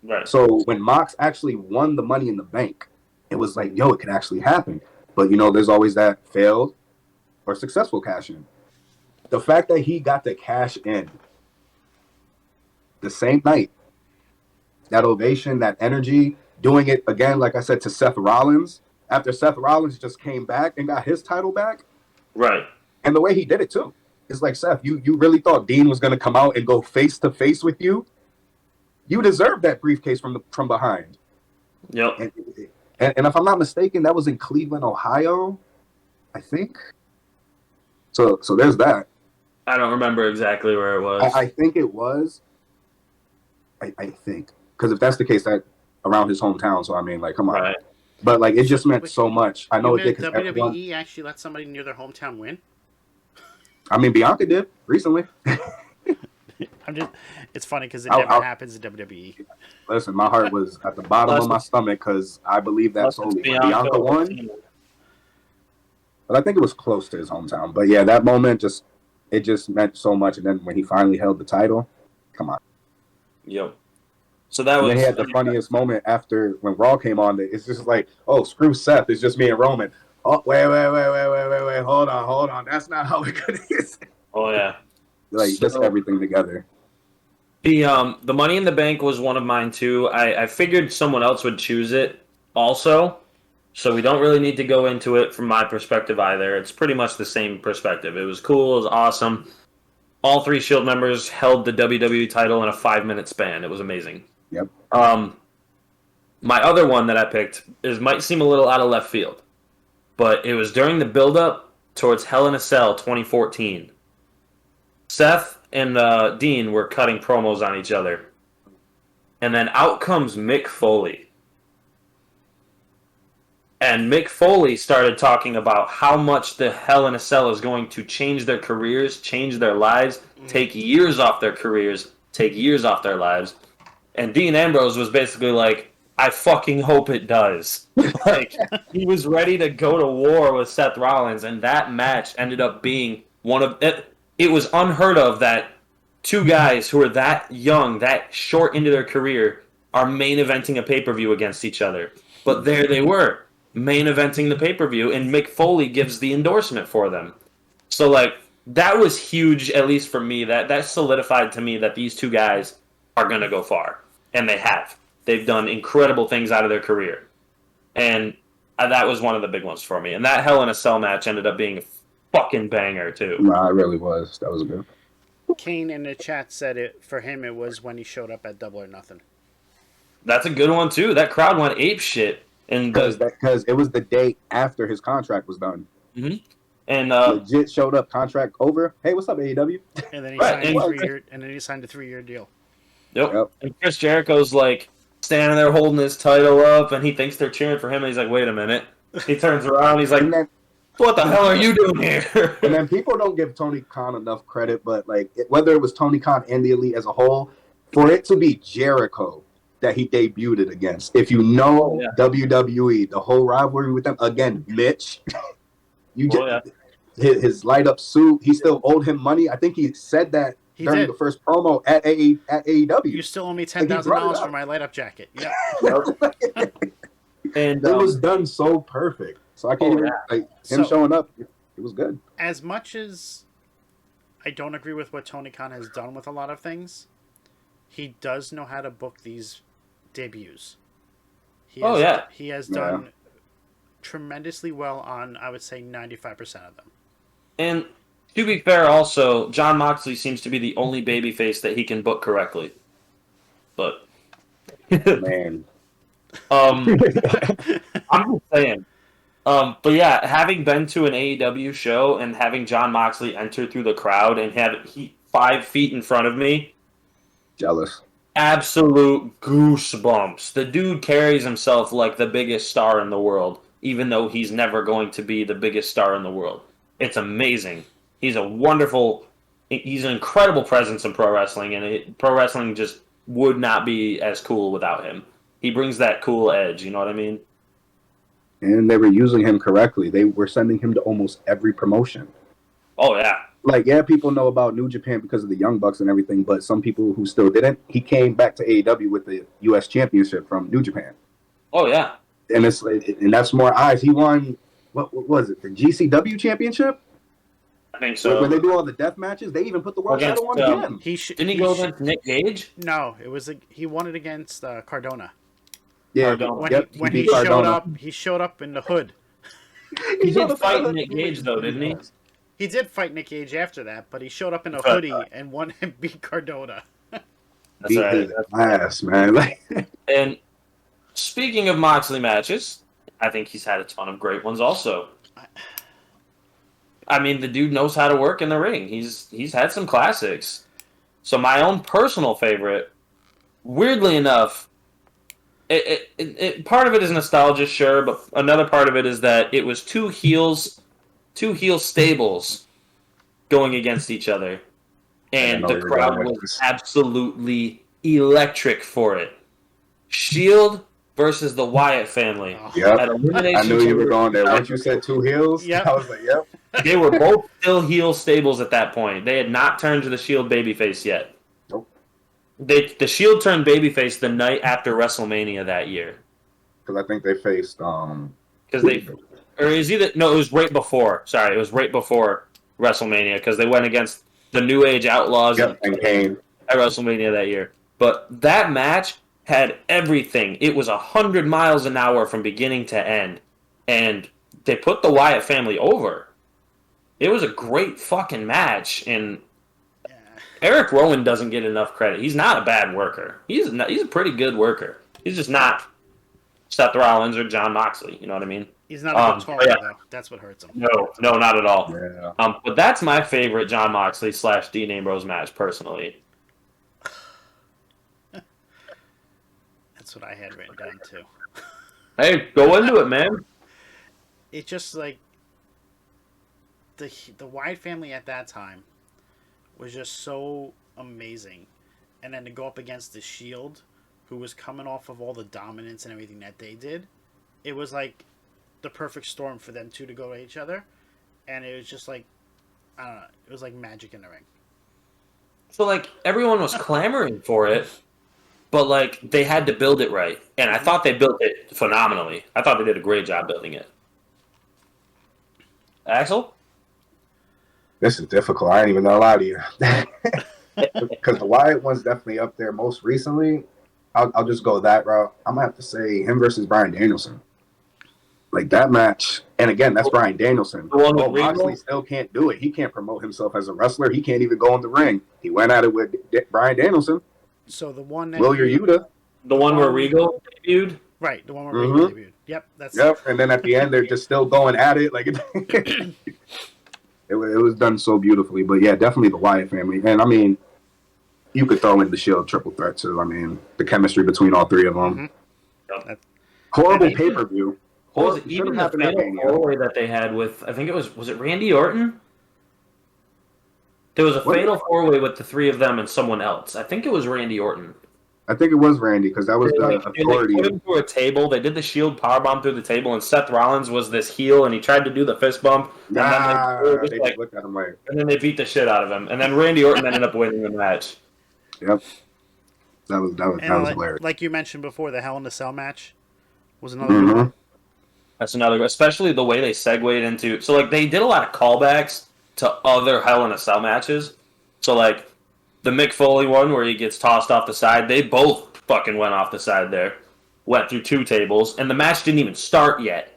Right. So when Mox actually won the Money in the Bank, it was like, yo, it could actually happen. But, there's always that failed or successful cash in. The fact that he got to cash in the same night, that ovation, that energy, doing it again, like I said, to Seth Rollins, after Seth Rollins just came back and got his title back, Right. and the way he did it too. It's like, Seth, you really thought Dean was going to come out and go face to face with you? You deserve that briefcase from behind. Yep. And if I'm not mistaken, that was in Cleveland, Ohio, I think. So there's that. I don't remember exactly where it was. I think it was. I think, because if that's the case, that around his hometown. So I mean, like, come on. Right. But like, it just meant so much. I know it You did. meant 'Cause WWE everyone, actually let somebody near their hometown win. I mean, Bianca did recently. I'm just. It's funny because it I'll- never I'll- happens in WWE. Listen, my heart was at the bottom of my stomach because I believe that Unless it's solely. When Bianca won, but I think it was close to his hometown. But yeah, that moment just meant so much. And then when he finally held the title, come on. Yep. So that And was. then he had the funniest moment after when Raw came on. It's just like, oh, screw Seth. It's just me and Roman. Oh, wait. Hold on. That's not how it could is. Oh yeah. Like, just So- everything together. The Money in the Bank was one of mine too. I figured someone else would choose it also, so we don't really need to go into it from my perspective either. It's pretty much the same perspective. It was cool. It was awesome. All three Shield members held the WWE title in a 5-minute span. It was amazing. Yep. My other one that I picked might seem a little out of left field, but it was during the build-up towards Hell in a Cell 2014. Seth and Dean were cutting promos on each other. And then out comes Mick Foley. And Mick Foley started talking about how much the Hell in a Cell is going to change their careers, change their lives, take years off their careers, take years off their lives. And Dean Ambrose was basically like, I fucking hope it does. Like, he was ready to go to war with Seth Rollins, and that match ended up being one of it. It was unheard of that two guys who are that young, that short into their career, are main eventing a pay-per-view against each other. But there they were, main eventing the pay-per-view, and Mick Foley gives the endorsement for them. So, like, that was huge, at least for me. That solidified to me that these two guys are going to go far. And they have. They've done incredible things out of their career. And that was one of the big ones for me. And that Hell in a Cell match ended up being a fucking banger, too. Nah, it really was. That was good. Kane in the chat said it for him. It was when he showed up at Double or Nothing. That's a good one, too. That crowd went ape shit. And Because it was the day after his contract was done. And Legit showed up, contract over. Hey, what's up, AEW? And then he Right, signed and- a 3-year. And then he signed a 3-year deal. Yep. And Chris Jericho's like standing there holding his title up, and he thinks they're cheering for him, and he's like, wait a minute. He turns around, he's like, And then, what the hell are you doing here? and then people don't give Tony Khan enough credit, but like whether it was Tony Khan and the Elite as a whole, for it to be Jericho that he debuted it against. If you know WWE, the whole rivalry with them, again, Mitch, his light up suit, he still owed him money. I think he said that during the first promo at AEW. You still owe me $10,000 for my light up jacket. Yeah. And it was done so perfect. So I can't even like him showing up. It was good. As much as I don't agree with what Tony Khan has done with a lot of things, he does know how to book these debuts. He has done tremendously well on, I would say, 95% of them. And to be fair, also, Jon Moxley seems to be the only babyface that he can book correctly. But Man. I'm just saying. But yeah, having been to an AEW show and having Jon Moxley enter through the crowd and have he 5 feet in front of me, Jealous. absolute goosebumps. The dude carries himself like the biggest star in the world, even though he's never going to be the biggest star in the world. It's amazing. He's an incredible presence in pro wrestling, and pro wrestling just would not be as cool without him. He brings that cool edge, you know what I mean? And they were using him correctly. They were sending him to almost every promotion. Oh, yeah. Like, yeah, people know about New Japan because of the Young Bucks and everything, but some people who still didn't, he came back to AEW with the U.S. Championship from New Japan. Oh, yeah. And that's more eyes. He won, what was it, the GCW Championship? I think so. When they do all the death matches, they even put the world title on him. Didn't he go against Nick Gage? No, he won it against Cardona. Yeah, when he showed up in the hood. He did fight Nick Gage, though, didn't he? He did fight Nick Gage after that, but he showed up in a hoodie and won and beat Cardona. That's right. Ass, man. And speaking of Moxley matches, I think he's had a ton of great ones also. I mean, the dude knows how to work in the ring. He's had some classics. So my own personal favorite, weirdly enough, part of it is nostalgia, sure, but another part of it is that it was two heel stables going against each other, and the crowd was absolutely electric for it. Shield versus the Wyatt family. Yep. I knew you were going there. Once you said two heels, yep. I was like, yep. They were both still heel stables at that point. They had not turned to the Shield babyface yet. Nope. The Shield turned babyface the night after WrestleMania that year. Because I think they faced it was right before. Sorry, it was right before WrestleMania because they went against the New Age Outlaws and Kane at WrestleMania that year. But that match had everything. It was 100 miles an hour from beginning to end, and they put the Wyatt family over. It was a great fucking match, and Eric Rowan doesn't get enough credit. He's not a bad worker. He's a pretty good worker. He's just not Seth Rollins or Jon Moxley. You know what I mean? He's not a good talker, though. That's what hurts him. No, not at all. Yeah. But that's my favorite Jon Moxley / Dean Ambrose match, personally. That's what I had written down, too. Hey, go into it, man. It's just like the Wyatt family at that time was just so amazing. And then to go up against the Shield, who was coming off of all the dominance and everything that they did, it was like the perfect storm for them two to go at each other. And it was just like, I don't know, it was like magic in the ring. So, like, everyone was clamoring for it, but, like, they had to build it right. And I thought they built it phenomenally. I thought they did a great job building it. Axel? This is difficult. I ain't even gonna lie to you. Because the Wyatt one's definitely up there most recently. I'll just go that route. I'm gonna have to say him versus Bryan Danielson. Like that match, and again, that's Bryan Danielson. Moxley still can't do it. He can't promote himself as a wrestler. He can't even go in the ring. He went at it with Bryan Danielson. So the one that Yuta. The one where Regal debuted? Right, the one where Regal debuted. Yep, Yep, and then at the end, they're just still going at it. Like it was done so beautifully. But yeah, definitely the Wyatt family. And I mean, you could throw in the Shield triple threat too. I mean, the chemistry between all three of them. Mm-hmm. Horrible pay-per-view. Even the fatal four-way that they had with, I think was it Randy Orton? There was a fatal four-way with the three of them and someone else. I think it was Randy Orton. I think it was Randy because that was the authority. They put him through a table. They did the Shield powerbomb through the table, and Seth Rollins was this heel, and he tried to do the fist bump. They just looked at him like. And then they beat the shit out of him, and then Randy Orton ended up winning the match. Yep, that was hilarious. Like you mentioned before, the Hell in a Cell match was another good one. That's another, especially the way they segued into. So like they did a lot of callbacks to other Hell in a Cell matches. So like. The Mick Foley one where he gets tossed off the side, they both fucking went off the side there. went through 2 tables, and the match didn't even start yet.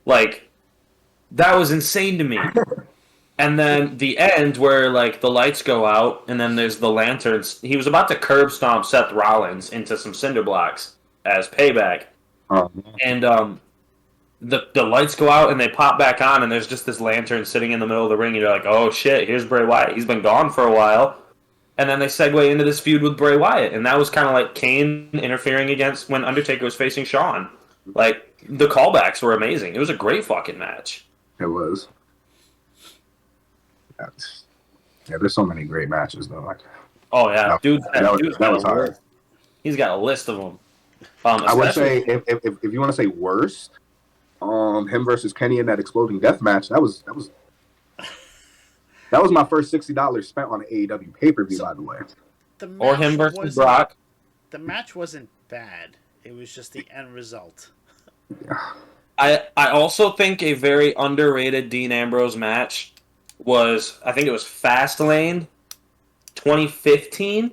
Like, that was insane to me. And then the end where, like, the lights go out, and then there's the lanterns. He was about to curb stomp Seth Rollins into some cinder blocks as payback. And the lights go out, and they pop back on, and there's just this lantern sitting in the middle of the ring, and you're like, oh, shit, here's Bray Wyatt. He's been gone for a while. And then they segue into this feud with Bray Wyatt, and that was kind of like Kane interfering against when Undertaker was facing Shawn. Like, the callbacks were amazing. It was a great fucking match. It was. Yeah, there's so many great matches, though. Like, Oh, yeah. that was hard. He's got a list of them. I would say, if you want to say worst, him versus Kenny in that exploding death match, that was my first $60 spent on an AEW pay-per-view, by the way. Or him versus Brock. The match wasn't bad. It was just the end result. Yeah. I also think a very underrated Dean Ambrose match was, I think it was Fastlane 2015.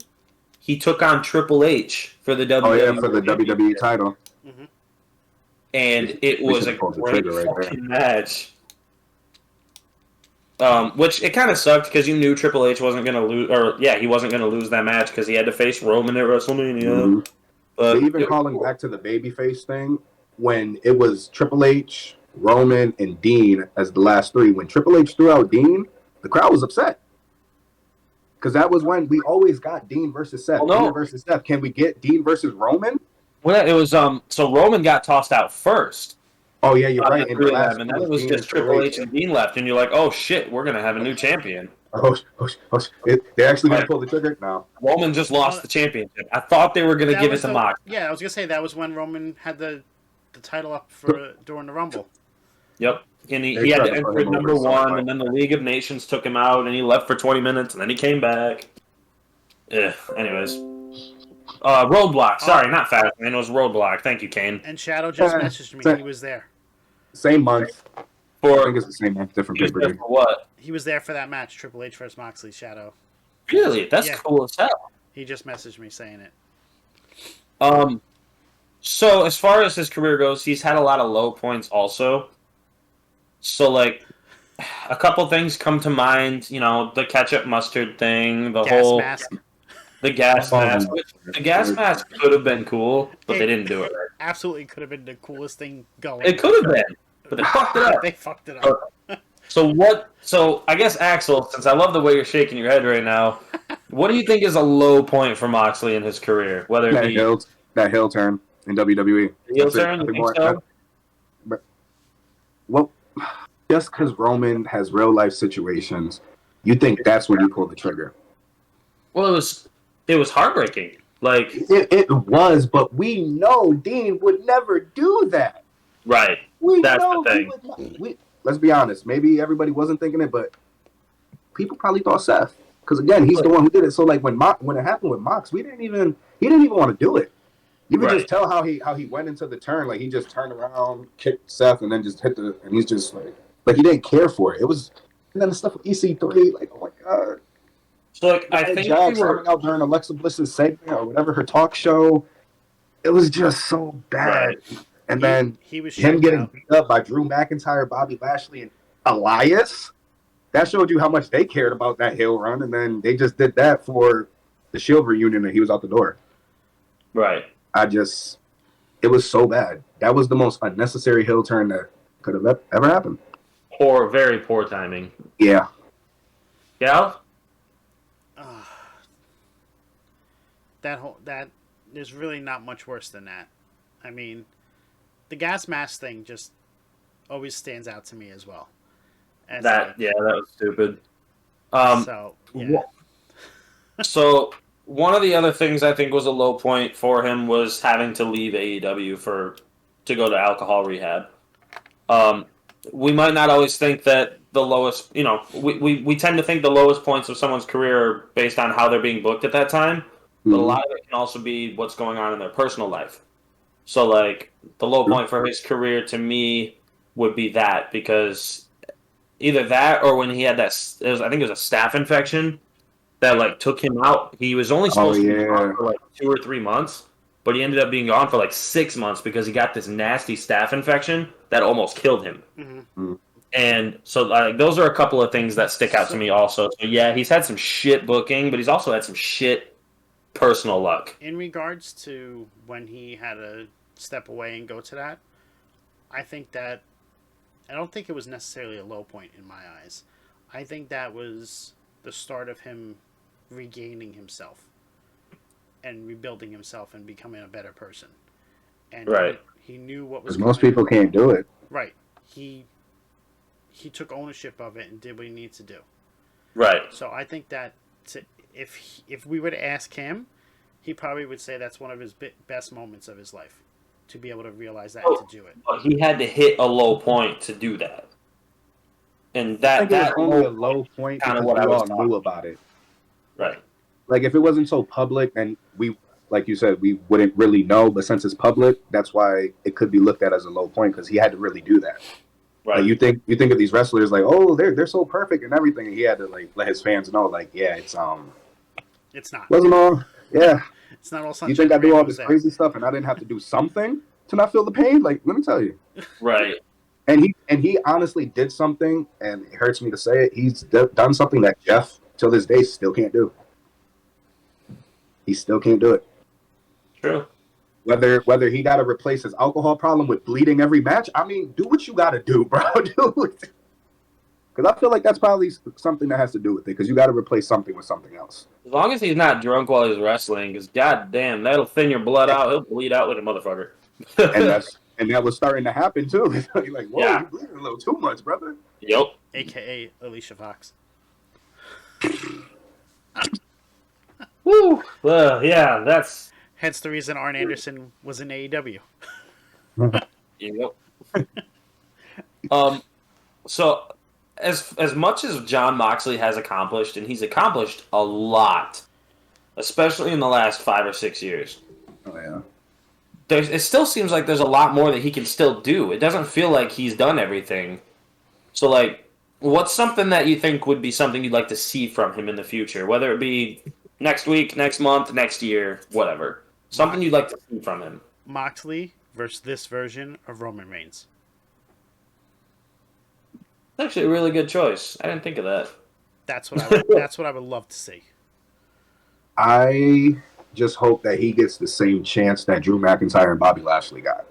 He took on Triple H for the WWE. Oh, yeah, for the WWE title. Mm-hmm. And it was a great fucking match. Which it kind of sucked because you knew Triple H wasn't going to lose, he wasn't going to lose that match because he had to face Roman at WrestleMania. Mm-hmm. But even calling back to the babyface thing, when it was Triple H, Roman, and Dean as the last 3, when Triple H threw out Dean, the crowd was upset. Because that was when we always got Dean versus Seth. Dean versus Seth. Can we get Dean versus Roman? Well, it was so Roman got tossed out first. Oh yeah, you're right. And then it was just Triple H and Dean left, and you're like, oh shit, we're gonna have a new champion. They actually gonna pull the trigger? No. Roman just lost the championship. I thought they were gonna give it to Mox. Yeah, I was gonna say that was when Roman had the title up for during the Rumble. Yep. And he had to enter number 1, and then the League of Nations took him out, and he left for 20 minutes, and then he came back. Anyways. Roadblock. Sorry, not Fastlane. It was Roadblock. Thank you, Kane. And Shadow just messaged me. He was there. Same month. I think it's the same month, different pay-per-view. For what? He was there for that match, Triple H versus Moxley, Shadow. Really? That's cool as hell. He just messaged me saying it. So, as far as his career goes, he's had a lot of low points also. So, like, a couple things come to mind. You know, the ketchup mustard thing, the gas whole mask. The gas mask. The gas mask could have been cool, but they didn't do it right. Absolutely could have been the coolest thing going. It could have been, but they fucked it up. They fucked it up. So I guess, Axel, since I love the way you're shaking your head right now, what do you think is a low point for Moxley in his career? Whether it be that heel turn in WWE. Heel turn, you think so? Well, just because Roman has real life situations, you think that's when you pull the trigger. Well, it was heartbreaking. Like it was, but we know Dean would never do that. Right. That's the thing. Let's be honest. Maybe everybody wasn't thinking it, but people probably thought Seth. Because again, he's the one who did it. So like when it happened with Mox, he didn't even want to do it. You could just tell how he went into the turn. Like he just turned around, kicked Seth, and then just hit and he's just like he didn't care for it. It was, and then the stuff with EC3, like, oh my god. So like I think Jax coming out during Alexa Bliss's segment or whatever, her talk show, it was just so bad. Right. And then him getting beat up by Drew McIntyre, Bobby Lashley, and Elias. That showed you how much they cared about that heel run, and then they just did that for the Shield reunion, and he was out the door. Right. It was so bad. That was the most unnecessary heel turn that could have ever happened. Or very poor timing. Yeah. Gal? That there's really not much worse than that. I mean, the gas mask thing just always stands out to me as well. That was stupid. So one of the other things I think was a low point for him was having to leave AEW to go to alcohol rehab. We might not always think that the lowest, we tend to think the lowest points of someone's career are based on how they're being booked at that time. But a lot of it can also be what's going on in their personal life. So, like, the low point for his career to me would be that, because either that or when he had I think it was a staph infection that, like, took him out. He was only supposed to be out for, like, 2 or 3 months. but he ended up being gone for like 6 months because he got this nasty staph infection that almost killed him. Mm-hmm. And so, those are a couple of things that stick out to me also. So, yeah, he's had some shit booking, but he's also had some shit personal luck. In regards to when he had to step away and go to that, I don't think it was necessarily a low point in my eyes. I think that was the start of him regaining himself and rebuilding himself and becoming a better person. And Right. he knew what was Because most coming. people can't do it. Right. He took ownership of it and did what he needs to do. Right. So I think that if we were to ask him, he probably would say that's one of his best moments of his life, to be able to realize that and to do it. But he had to hit a low point to do that. And I think it was that only a low point kinda because what we I was all talking knew about it. Right. Like, if it wasn't so public, and we, like you said, we wouldn't really know. But since it's public, that's why it could be looked at as a low point, because he had to really do that. Right. Like, you think of these wrestlers like, oh, they're so perfect and everything, and he had to like let his fans know, like, yeah, It's not. wasn't all, yeah. It's not all sunshine. You think I do all rainbows this there. crazy stuff and I didn't have to do something to not feel the pain? Like, let me tell you. Right. And he honestly did something, and it hurts me to say it. He's done something that Jeff, till this day, still can't do. He still can't do it. True. Whether he got to replace his alcohol problem with bleeding every match, I mean, do what you got to do, bro. Do it. Because I feel like that's probably something that has to do with it, because you got to replace something with something else. As long as he's not drunk while he's wrestling, because goddamn, that'll thin your blood out. He'll bleed out with a motherfucker. And that was starting to happen, too. Like, whoa, Yeah. you're bleeding a little too much, brother. Yep. AKA Alicia Fox. Woo. Yeah, that's. Hence the reason Arn Anderson was in AEW. Yep. So, as much as Jon Moxley has accomplished, and he's accomplished a lot, especially in the last 5 or 6 years, Oh, yeah. it still seems like there's a lot more that he can still do. It doesn't feel like he's done everything. So, like, what's something that you think would be something you'd like to see from him in the future? Whether it be next week, next month, next year, whatever. Something you'd like to see from him. Moxley versus this version of Roman Reigns. It's actually a really good choice. I didn't think of that. That's what I would love to see. I just hope that he gets the same chance that Drew McIntyre and Bobby Lashley got.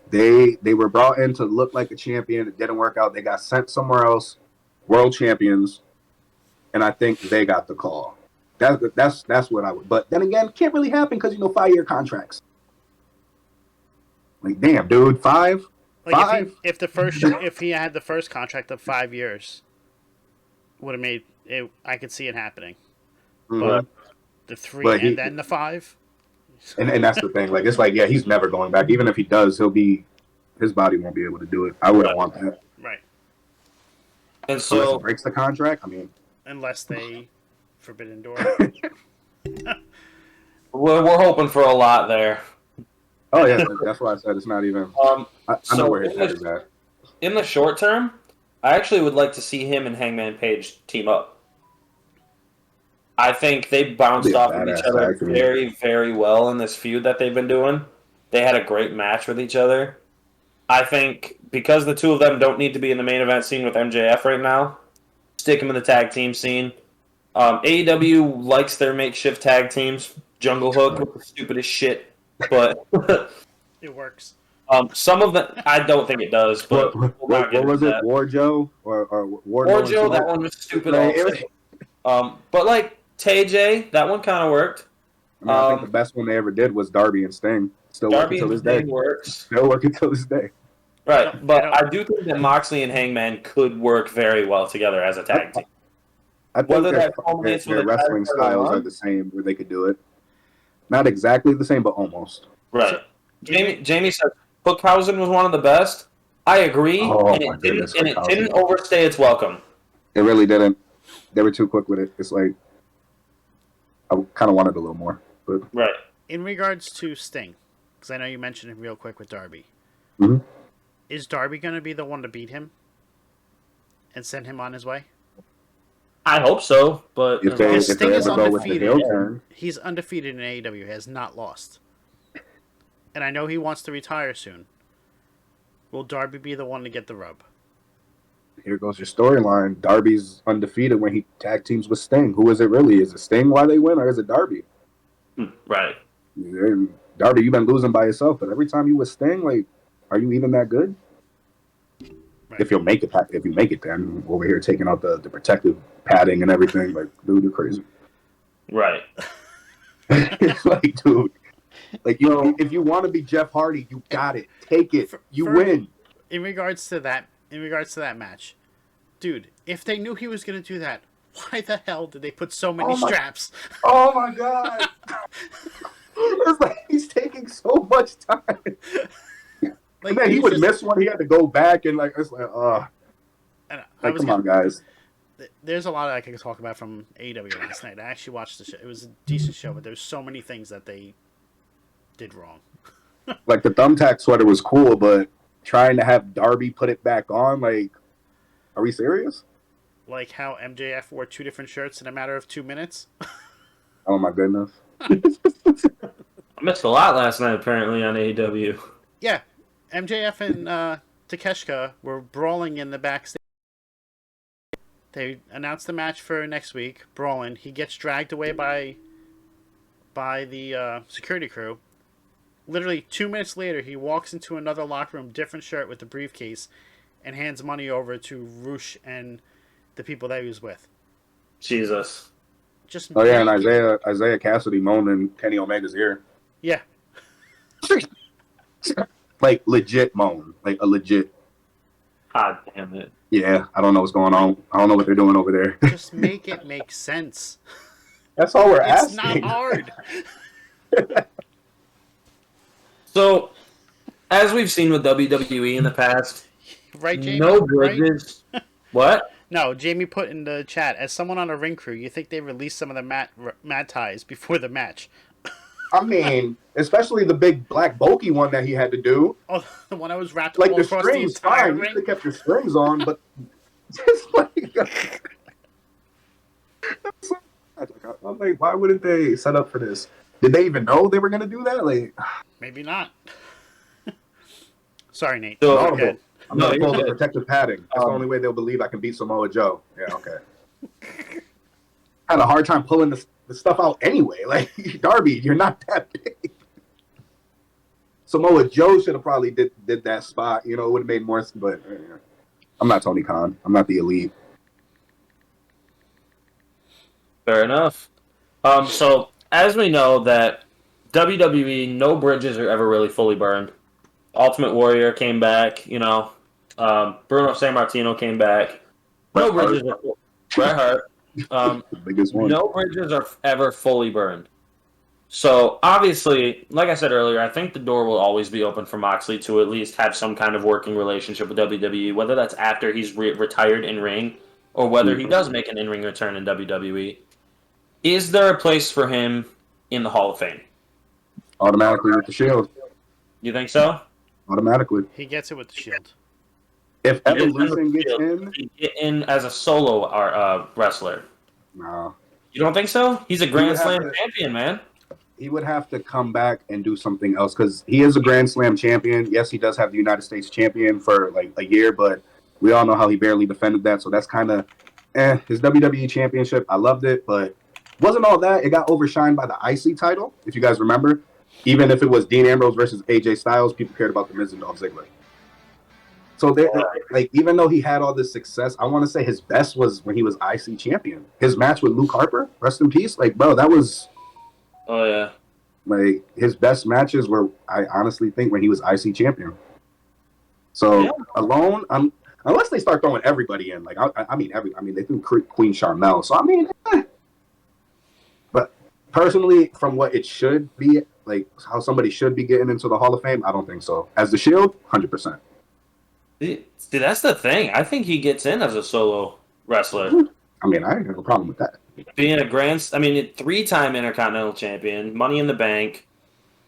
They were brought in to look like a champion. It didn't work out. They got sent somewhere else, world champions, and I think they got the call. That's what I would. But then again, can't really happen because 5-year contracts. Like, damn, dude, 5. Like 5. if he had the first contract of 5 years, would have made it. I could see it happening. Mhm. But the 3 But and then the 5. And that's the thing. Like, it's like, yeah, he's never going back. Even if he does, his body won't be able to do it. I wouldn't want that. Right. And Unless so, he breaks the contract. I mean, Unless they Forbidden Door. we're hoping for a lot there. oh yeah, that's why I said it's not even. I know So where his head is at. in the short term, I actually would like to see him and Hangman Page team up. I think they bounced Be a off of each badass other tag team. very, very well in this feud that they've been doing. They had a great match with each other. I think because the two of them don't need to be in the main event scene with MJF right now, stick them in the tag team scene. AEW likes their makeshift tag teams. Jungle Hook with the stupidest shit, but It works. some of them I don't think it does. But we'll not get What was into it? that. War Joe or War Or Joe, that one was stupid. Like, Also. But like TJ, that one kind of worked. I think the best one they ever did was Darby and Sting. Still Darby working till and this day. Sting works. Still working till this day. Right, but I do think that Moxley and Hangman could work very well together as a tag team. I think Whether their, that culminates their with a wrestling title styles on. are the same, where they could do it. Not exactly the same, but almost. Right. Jamie said Hookhausen was one of the best. I agree, Oh, and my it goodness, didn't overstay its welcome. It really didn't. They were too quick with it. It's like I kind of wanted a little more, but Right. In regards to Sting, because I know you mentioned him real quick with Darby, Mhm. is Darby going to be the one to beat him and send him on his way? I hope so, but if they Sting is ever go with the undefeated. heel turn, He's undefeated in AEW. He has not lost. and I know he wants to retire soon. Will Darby be the one to get the rub? Here goes your storyline. Darby's undefeated when he tag teams with Sting. Who is it really? Is it Sting why they win, or is it Darby? Right. And Darby, you've been losing by yourself, but every time you with Sting, like, are you even that good? Right. If you make it, then over here taking out the protective padding and everything, like, dude, you're crazy. Right. Like, dude, like if you want to be Jeff Hardy, you got it. Take it. You win. In regards to that match, dude, if they knew he was going to do that, why the hell did they put so many straps? Oh my god! It's like he's taking so much time. Like, and then he would miss one. He had to go back and like it's like, come on, guys. There's a lot I could talk about from AEW last night. I actually watched the show. It was a decent show, but there's so many things that they did wrong. Like the thumbtack sweater was cool, but trying to have Darby put it back on, like, are we serious? Like how MJF wore 2 different shirts in a matter of 2 minutes. Oh my goodness. I missed a lot last night, apparently, on AEW. Yeah, MJF and Takeshita were brawling in the backstage. They announced the match for next week, brawling. He gets dragged away by the security crew. Literally 2 minutes later, he walks into another locker room, different shirt with the briefcase, and hands money over to Roosh and the people that he was with. Jesus. Just and Isaiah Cassidy moaned in Kenny Omega's ear. Yeah. Like legit moan, like a legit. God damn it. Yeah, I don't know what's going on. I don't know what they're doing over there. Just make it make sense. That's all we're It's asking. not hard. So, as we've seen with WWE in the past, Right, Jamie? no bridges. Right? What? No, Jamie put in the chat, as someone on a ring crew, you think they released some of the mat ties before the match? I mean, especially the big black bulky one that he had to do. Oh, the one I was wrapped Like all the across strings, the entire fine. You ring. should have kept your strings on, but just like, I'm like, why wouldn't they set up for this? Did they even know they were gonna do that? Like, Maybe not. Sorry, Nate. So- Go ahead. I'm gonna you're pull the good. protective padding. That's the only way they'll believe I can beat Samoa Joe. Yeah, okay. Had a hard time pulling the stuff out anyway. Like, Darby, you're not that big. Samoa Joe should have probably did that spot. You know, it would have made more. But I'm not Tony Khan. I'm not the elite. Fair enough. So, as we know that WWE, no bridges are ever really fully burned. Ultimate Warrior came back, Bruno Sammartino came back. No bridges are Bret Hart. The biggest one. No bridges are ever fully burned. So, obviously, like I said earlier, I think the door will always be open for Moxley to at least have some kind of working relationship with WWE, whether that's after he's retired in ring or whether he does make an in-ring return in WWE. Is there a place for him in the Hall of Fame? Automatically with the Shield. You think so? Automatically. He gets it with the Shield. If He is Evolution as a gets Shield. in, He'd get in as a solo wrestler. no. You don't think so? He's a would Grand have Slam to- champion, man. He would have to come back and do something else because he is a Grand Slam champion. Yes, he does have the United States champion for like a year, but we all know how he barely defended that. So that's kind of his WWE championship. I loved it, but wasn't all that. It got overshined by the IC title, if you guys remember. Even if it was Dean Ambrose versus AJ Styles, people cared about the Miz and Dolph Ziggler. So they like, even though he had all this success, I want to say his best was when he was IC champion. His match with Luke Harper, rest in peace. Like, bro, that was Oh, yeah. like his best matches were, I honestly think, when he was IC champion. So Yeah. alone, unless they start throwing everybody in, like I mean they threw Queen Charmel. So I mean, but personally, from what it should be, like how somebody should be getting into the Hall of Fame, I don't think so. As the Shield, 100%. See, that's the thing. I think he gets in as a solo wrestler. I mean, I ain't have a problem with that. Being a three-time Intercontinental Champion, Money in the Bank,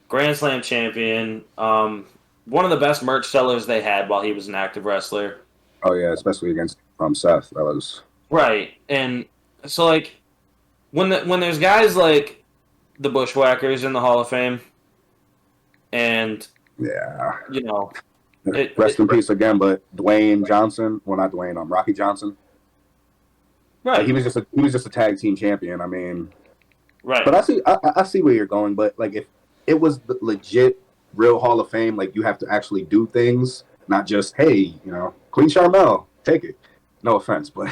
Grand Slam champion, one of the best merch sellers they had while he was an active wrestler. Oh yeah, especially against Seth. That was Right, and so like when there's guys like the Bushwhackers in the Hall of Fame, and Yeah. you know, Rest in peace again, but Dwayne Johnson, well, not Dwayne, Rocky Johnson. right, Like, he was just a tag team champion. I mean, right. but I see where you're going. But like, if it was the legit, real Hall of Fame, like, you have to actually do things, not just, hey, Queen Charmel, take it. No offense, but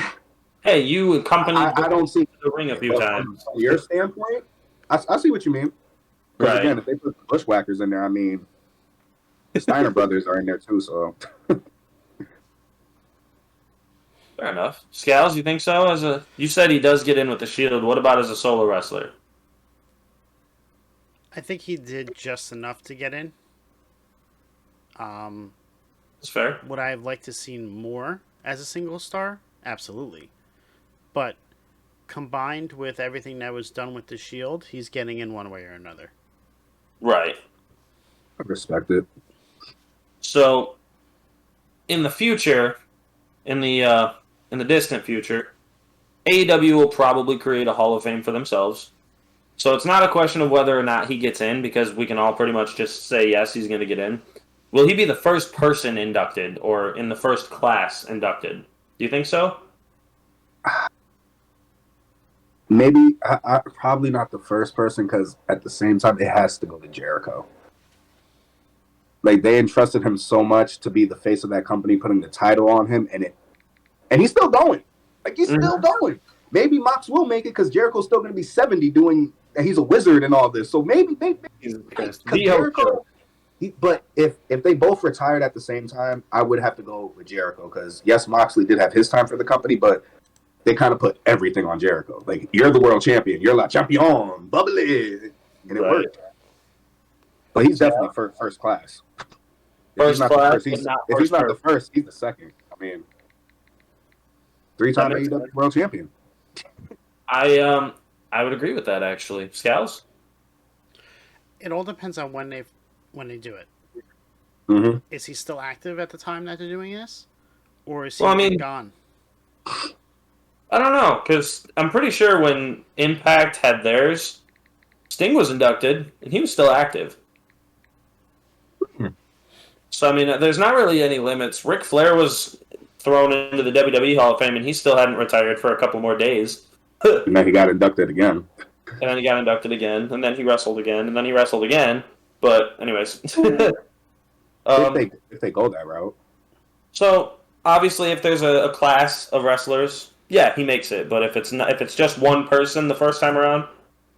Hey, you accompanied I don't see the ring a few but times. from your standpoint. I see what you mean. Because Right. again, if they put the Bushwhackers in there, I mean, the Steiner brothers are in there too. So Fair enough. Scales, you think so? You said he does get in with the Shield. What about as a solo wrestler? I think he did just enough to get in. That's fair. Would I have liked to seen more as a single star? Absolutely. But combined with everything that was done with the Shield, he's getting in one way or another. Right. I respect it. So, in the future, in the distant future, AEW will probably create a Hall of Fame for themselves. So it's not a question of whether or not he gets in, because we can all pretty much just say yes, he's going to get in. Will he be the first person inducted, or in the first class inducted? Do you think so? Maybe probably not the first person, because at the same time it has to go to Jericho. Like, they entrusted him so much to be the face of that company, putting the title on him, and he's still going. Like, he's still going. Maybe Mox will make it because Jericho's still going to be 70 doing, and he's a wizard and all this. So maybe because Jericho. But if they both retired at the same time, I would have to go with Jericho, because yes, Moxley did have his time for the company, but they kind of put everything on Jericho. Like, you're the world champion, you're la champion, bubbly, and it worked. But he's definitely first class. If he's not the first, he's the second. I mean, 3-time AEW world champion. I would agree with that, actually. Scouts? It all depends on when they do it. Mm-hmm. Is he still active at the time that they're doing this, or is he gone? I don't know, because I'm pretty sure when Impact had theirs, Sting was inducted, and he was still active. So, I mean, there's not really any limits. Ric Flair was thrown into the WWE Hall of Fame, and he still hadn't retired for a couple more days. And then he got inducted again. And then he got inducted again, and then he wrestled again, and then he wrestled again. But, anyways. If they go that route. So, obviously, if there's a class of wrestlers, yeah, he makes it. But if it's just one person the first time around,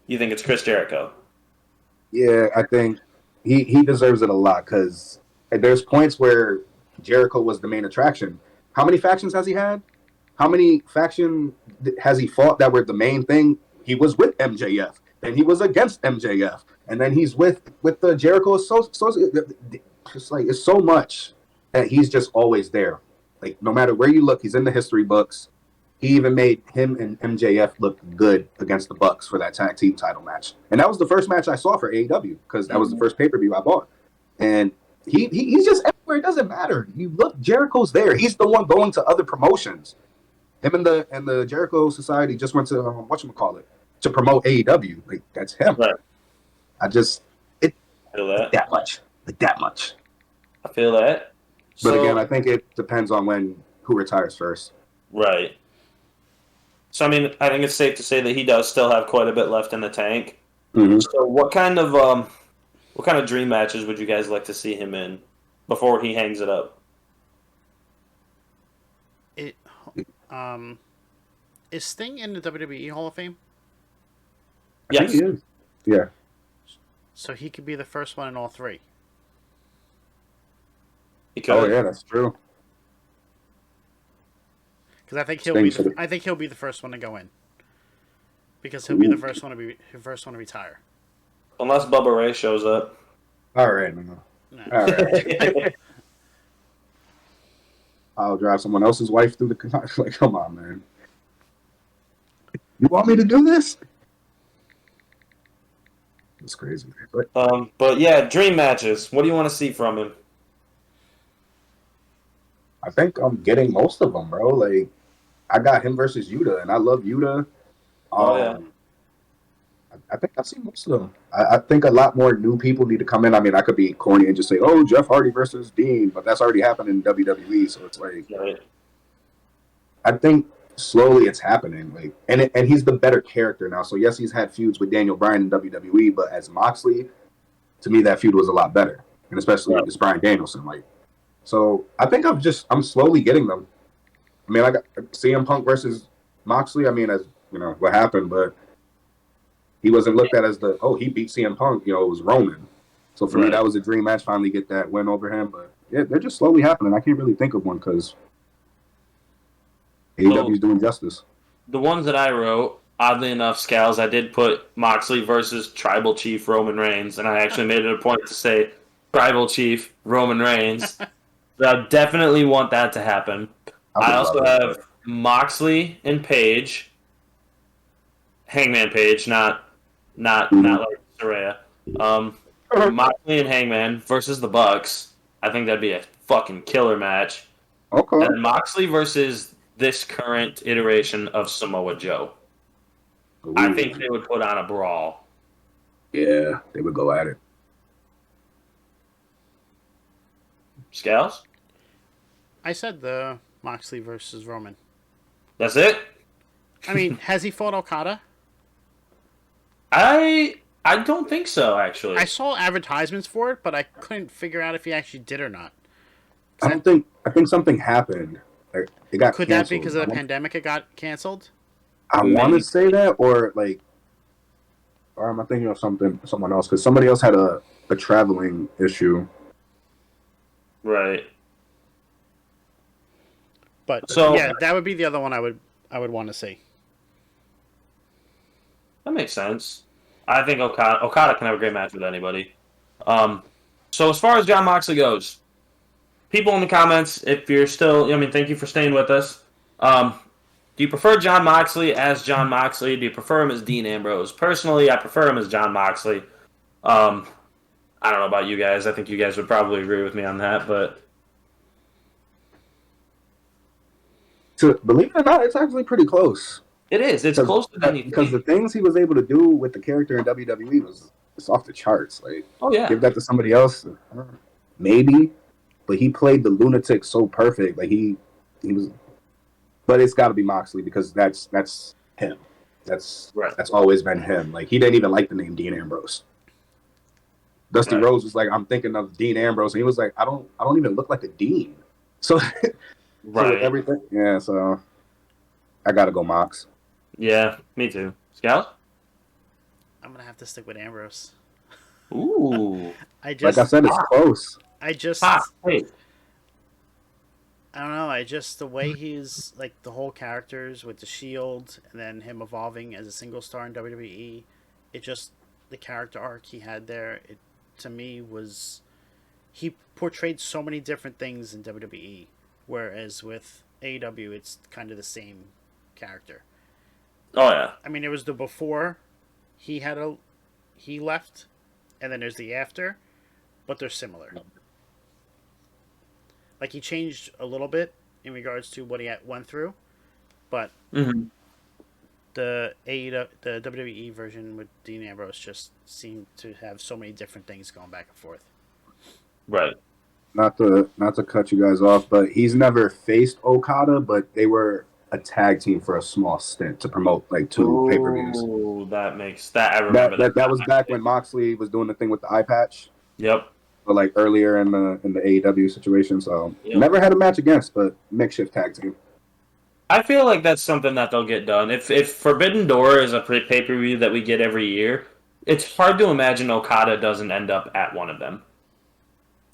you think it's Chris Jericho. Yeah, I think he deserves it a lot, because there's points where Jericho was the main attraction. How many factions has he had? How many factions has he fought that were the main thing? He was with MJF, and he was against MJF, and then he's with the Jericho associate. Just like, it's so much that he's just always there. Like, no matter where you look, he's in the history books. He even made him and MJF look good against the Bucks for that tag team title match, and that was the first match I saw for AEW, because that was the first pay-per-view I bought. And he's just everywhere. It doesn't matter. You look, Jericho's there. He's the one going to other promotions. Him and the Jericho Society just went to whatchamacallit, to promote AEW. Like, that's him. Right. I feel that. that much. I feel that. But again, I think it depends on who retires first. Right. So, I mean, I think it's safe to say that he does still have quite a bit left in the tank. Mm-hmm. So, what kind of dream matches would you guys like to see him in before he hangs it up? Is Sting in the WWE Hall of Fame? I think he is. Yeah. So he could be the first one in all three. He could. Oh yeah, that's true. Because I think he'll be the first one to go in. Because he'll be the first one to retire. Unless Bubba Ray shows up. All right, man. No. All right. I'll drive someone else's wife through the... Like, come on, man. You want me to do this? It's crazy. But yeah, dream matches. What do you want to see from him? I think I'm getting most of them, bro. Like, I got him versus Yuta, and I love Yuta. Oh, yeah. I I think I've seen most of them. I think a lot more new people need to come in. I mean, I could be corny and just say, "Oh, Jeff Hardy versus Dean," but that's already happened in WWE. So it's like, Right. I think slowly it's happening. Like, and he's the better character now. So yes, he's had feuds with Daniel Bryan in WWE, but as Moxley, to me, that feud was a lot better, and especially Right. it's Bryan Danielson. Like, so I think I'm slowly getting them. I mean, I got CM Punk versus Moxley. I mean, as you know, what happened, but he wasn't looked at as he beat CM Punk. You know, it was Roman. So for me, Right. that was a dream match. Finally, get that win over him. But yeah, they're just slowly happening. I can't really think of one because AEW is doing justice. The ones that I wrote, oddly enough, Scales, I did put Moxley versus Tribal Chief Roman Reigns, and I actually made it a point to say Tribal Chief Roman Reigns. So I definitely want that to happen. I also have Moxley and Page, Hangman Page, not like Saraya. Moxley and Hangman versus the Bucks. I think that'd be a fucking killer match. Okay. And Moxley versus this current iteration of Samoa Joe. I think they would put on a brawl. Yeah, they would go at it. Scales? I said the Moxley versus Roman. That's it? I mean, has he fought Okada? I don't think so, actually. I saw advertisements for it, but I couldn't figure out if he actually did or not. I think something happened. Like, it got Could canceled. that be because of the pandemic it got canceled? I want to say that, or am I thinking of someone else? Because somebody else had a traveling issue. Right. But So- yeah, that would be the other one I would want to see. That makes sense. I think Okada can have a great match with anybody. So as far as Jon Moxley goes, people in the comments, if you're still, thank you for staying with us. Do you prefer Jon Moxley as Jon Moxley? Do you prefer him as Dean Ambrose? Personally, I prefer him as Jon Moxley. I don't know about you guys. I think you guys would probably agree with me on that, but Believe it or not, it's actually pretty close. it is. It's closer than you Because think. the things he was able to do with the character in WWE it's off the charts. Like, Oh, yeah. give that to somebody else, maybe. But he played the lunatic so perfect. Like he was. But it's got to be Moxley because that's him. That's always been him. Like, he didn't even like the name Dean Ambrose. Dusty Right. Rhodes was like, I'm thinking of Dean Ambrose, and he was like, I don't even look like a Dean. So, Right. everything. Yeah. So I gotta go Mox. Yeah, me too. Scout? I'm gonna have to stick with Ambrose. Ooh. Like I said, it's close. Hey. I don't know. The way he's like the whole characters with the Shield and then him evolving as a single star in WWE, the character arc he had there. It to me was he portrayed so many different things in WWE, whereas with AEW it's kind of the same character. Oh, yeah. I mean, it was the before he left, and then there's the after, but they're similar. Like, he changed a little bit in regards to what he went through, but Mm-hmm. the WWE version with Dean Ambrose just seemed to have so many different things going back and forth. Right. Not to cut you guys off, but he's never faced Okada, but they were a tag team for a small stint to promote like 2 pay-per-views. Ooh, that makes that. I remember That was back when Moxley was doing the thing with the eye patch. Yep. But like earlier in the AEW situation, so never had a match against, but makeshift tag team. I feel like that's something that they'll get done. If Forbidden Door is a pay-per-view that we get every year, it's hard to imagine Okada doesn't end up at one of them.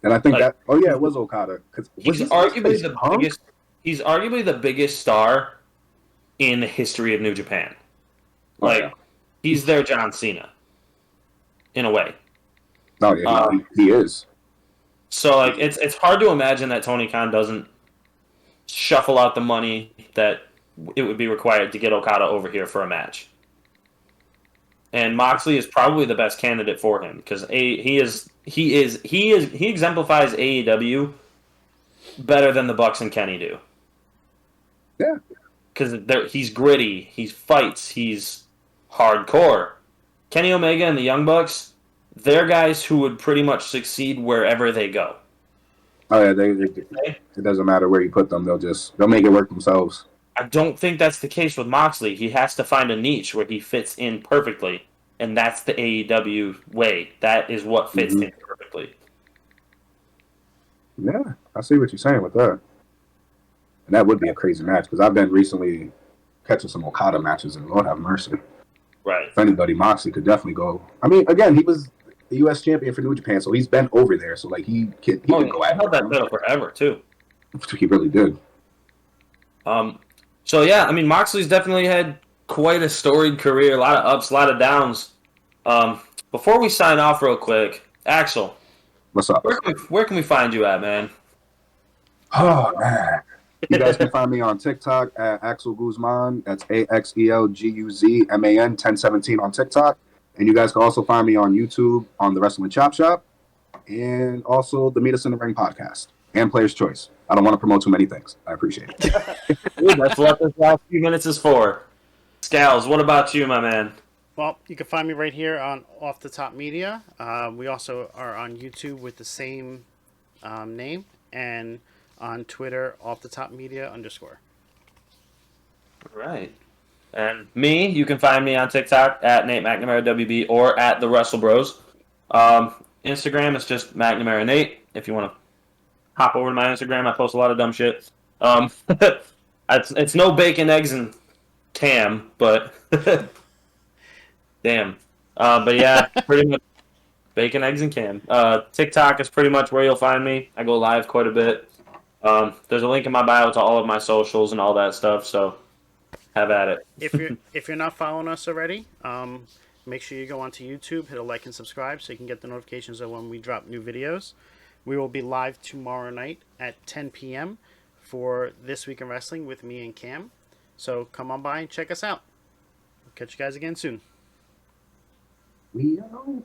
And I think it was Okada. He's arguably the biggest. He's arguably the biggest star in the history of New Japan. He's their John Cena, in a way. No, he is. So it's hard to imagine that Tony Khan doesn't shuffle out the money that it would be required to get Okada over here for a match. And Moxley is probably the best candidate for him because he exemplifies AEW better than the Bucks and Kenny do. Yeah, because he's gritty, he fights, he's hardcore. Kenny Omega and the Young Bucks, they're guys who would pretty much succeed wherever they go. Oh yeah, it doesn't matter where you put them; they'll make it work themselves. I don't think that's the case with Moxley. He has to find a niche where he fits in perfectly, and that's the AEW way. That is what fits in perfectly. Yeah, I see what you're saying with that. And that would be a crazy match because I've been recently catching some Okada matches, and Lord have mercy. Right. If anybody, Moxley could definitely go. I mean, again, he was the U.S. champion for New Japan, so he's been over there. So like he could go He at held that title forever too. He really did. So yeah, I mean Moxley's definitely had quite a storied career, a lot of ups, a lot of downs. Before we sign off real quick, Axel, What's up? where can we find you at, man? Oh man. You guys can find me on TikTok at Axel Guzman. That's AXELGUZMAN 1017 on TikTok. And you guys can also find me on YouTube on the Wrestling Chop Shop and also the Meet Us in the Ring podcast and Player's Choice. I don't want to promote too many things. I appreciate it. Dude, that's what this last few minutes is for. Scals, what about you, my man? Well, you can find me right here on Off the Top Media. We also are on YouTube with the same name, and on Twitter, Off the Top Media _. All right. And me, you can find me on TikTok at Nate McNamara WB or at the Wrestle Bros. Instagram is just McNamara Nate. If you want to hop over to my Instagram, I post a lot of dumb shit. It's no bacon, eggs, and Cam, but damn. But yeah, pretty much bacon, eggs, and Cam. TikTok is pretty much where you'll find me. I go live quite a bit. There's a link in my bio to all of my socials and all that stuff, so have at it. If you're not following us already, make sure you go onto YouTube, hit a like and subscribe so you can get the notifications of when we drop new videos. We will be live tomorrow night at 10 p.m. for This Week in Wrestling with me and Cam. So come on by and check us out. We'll catch you guys again soon. We out.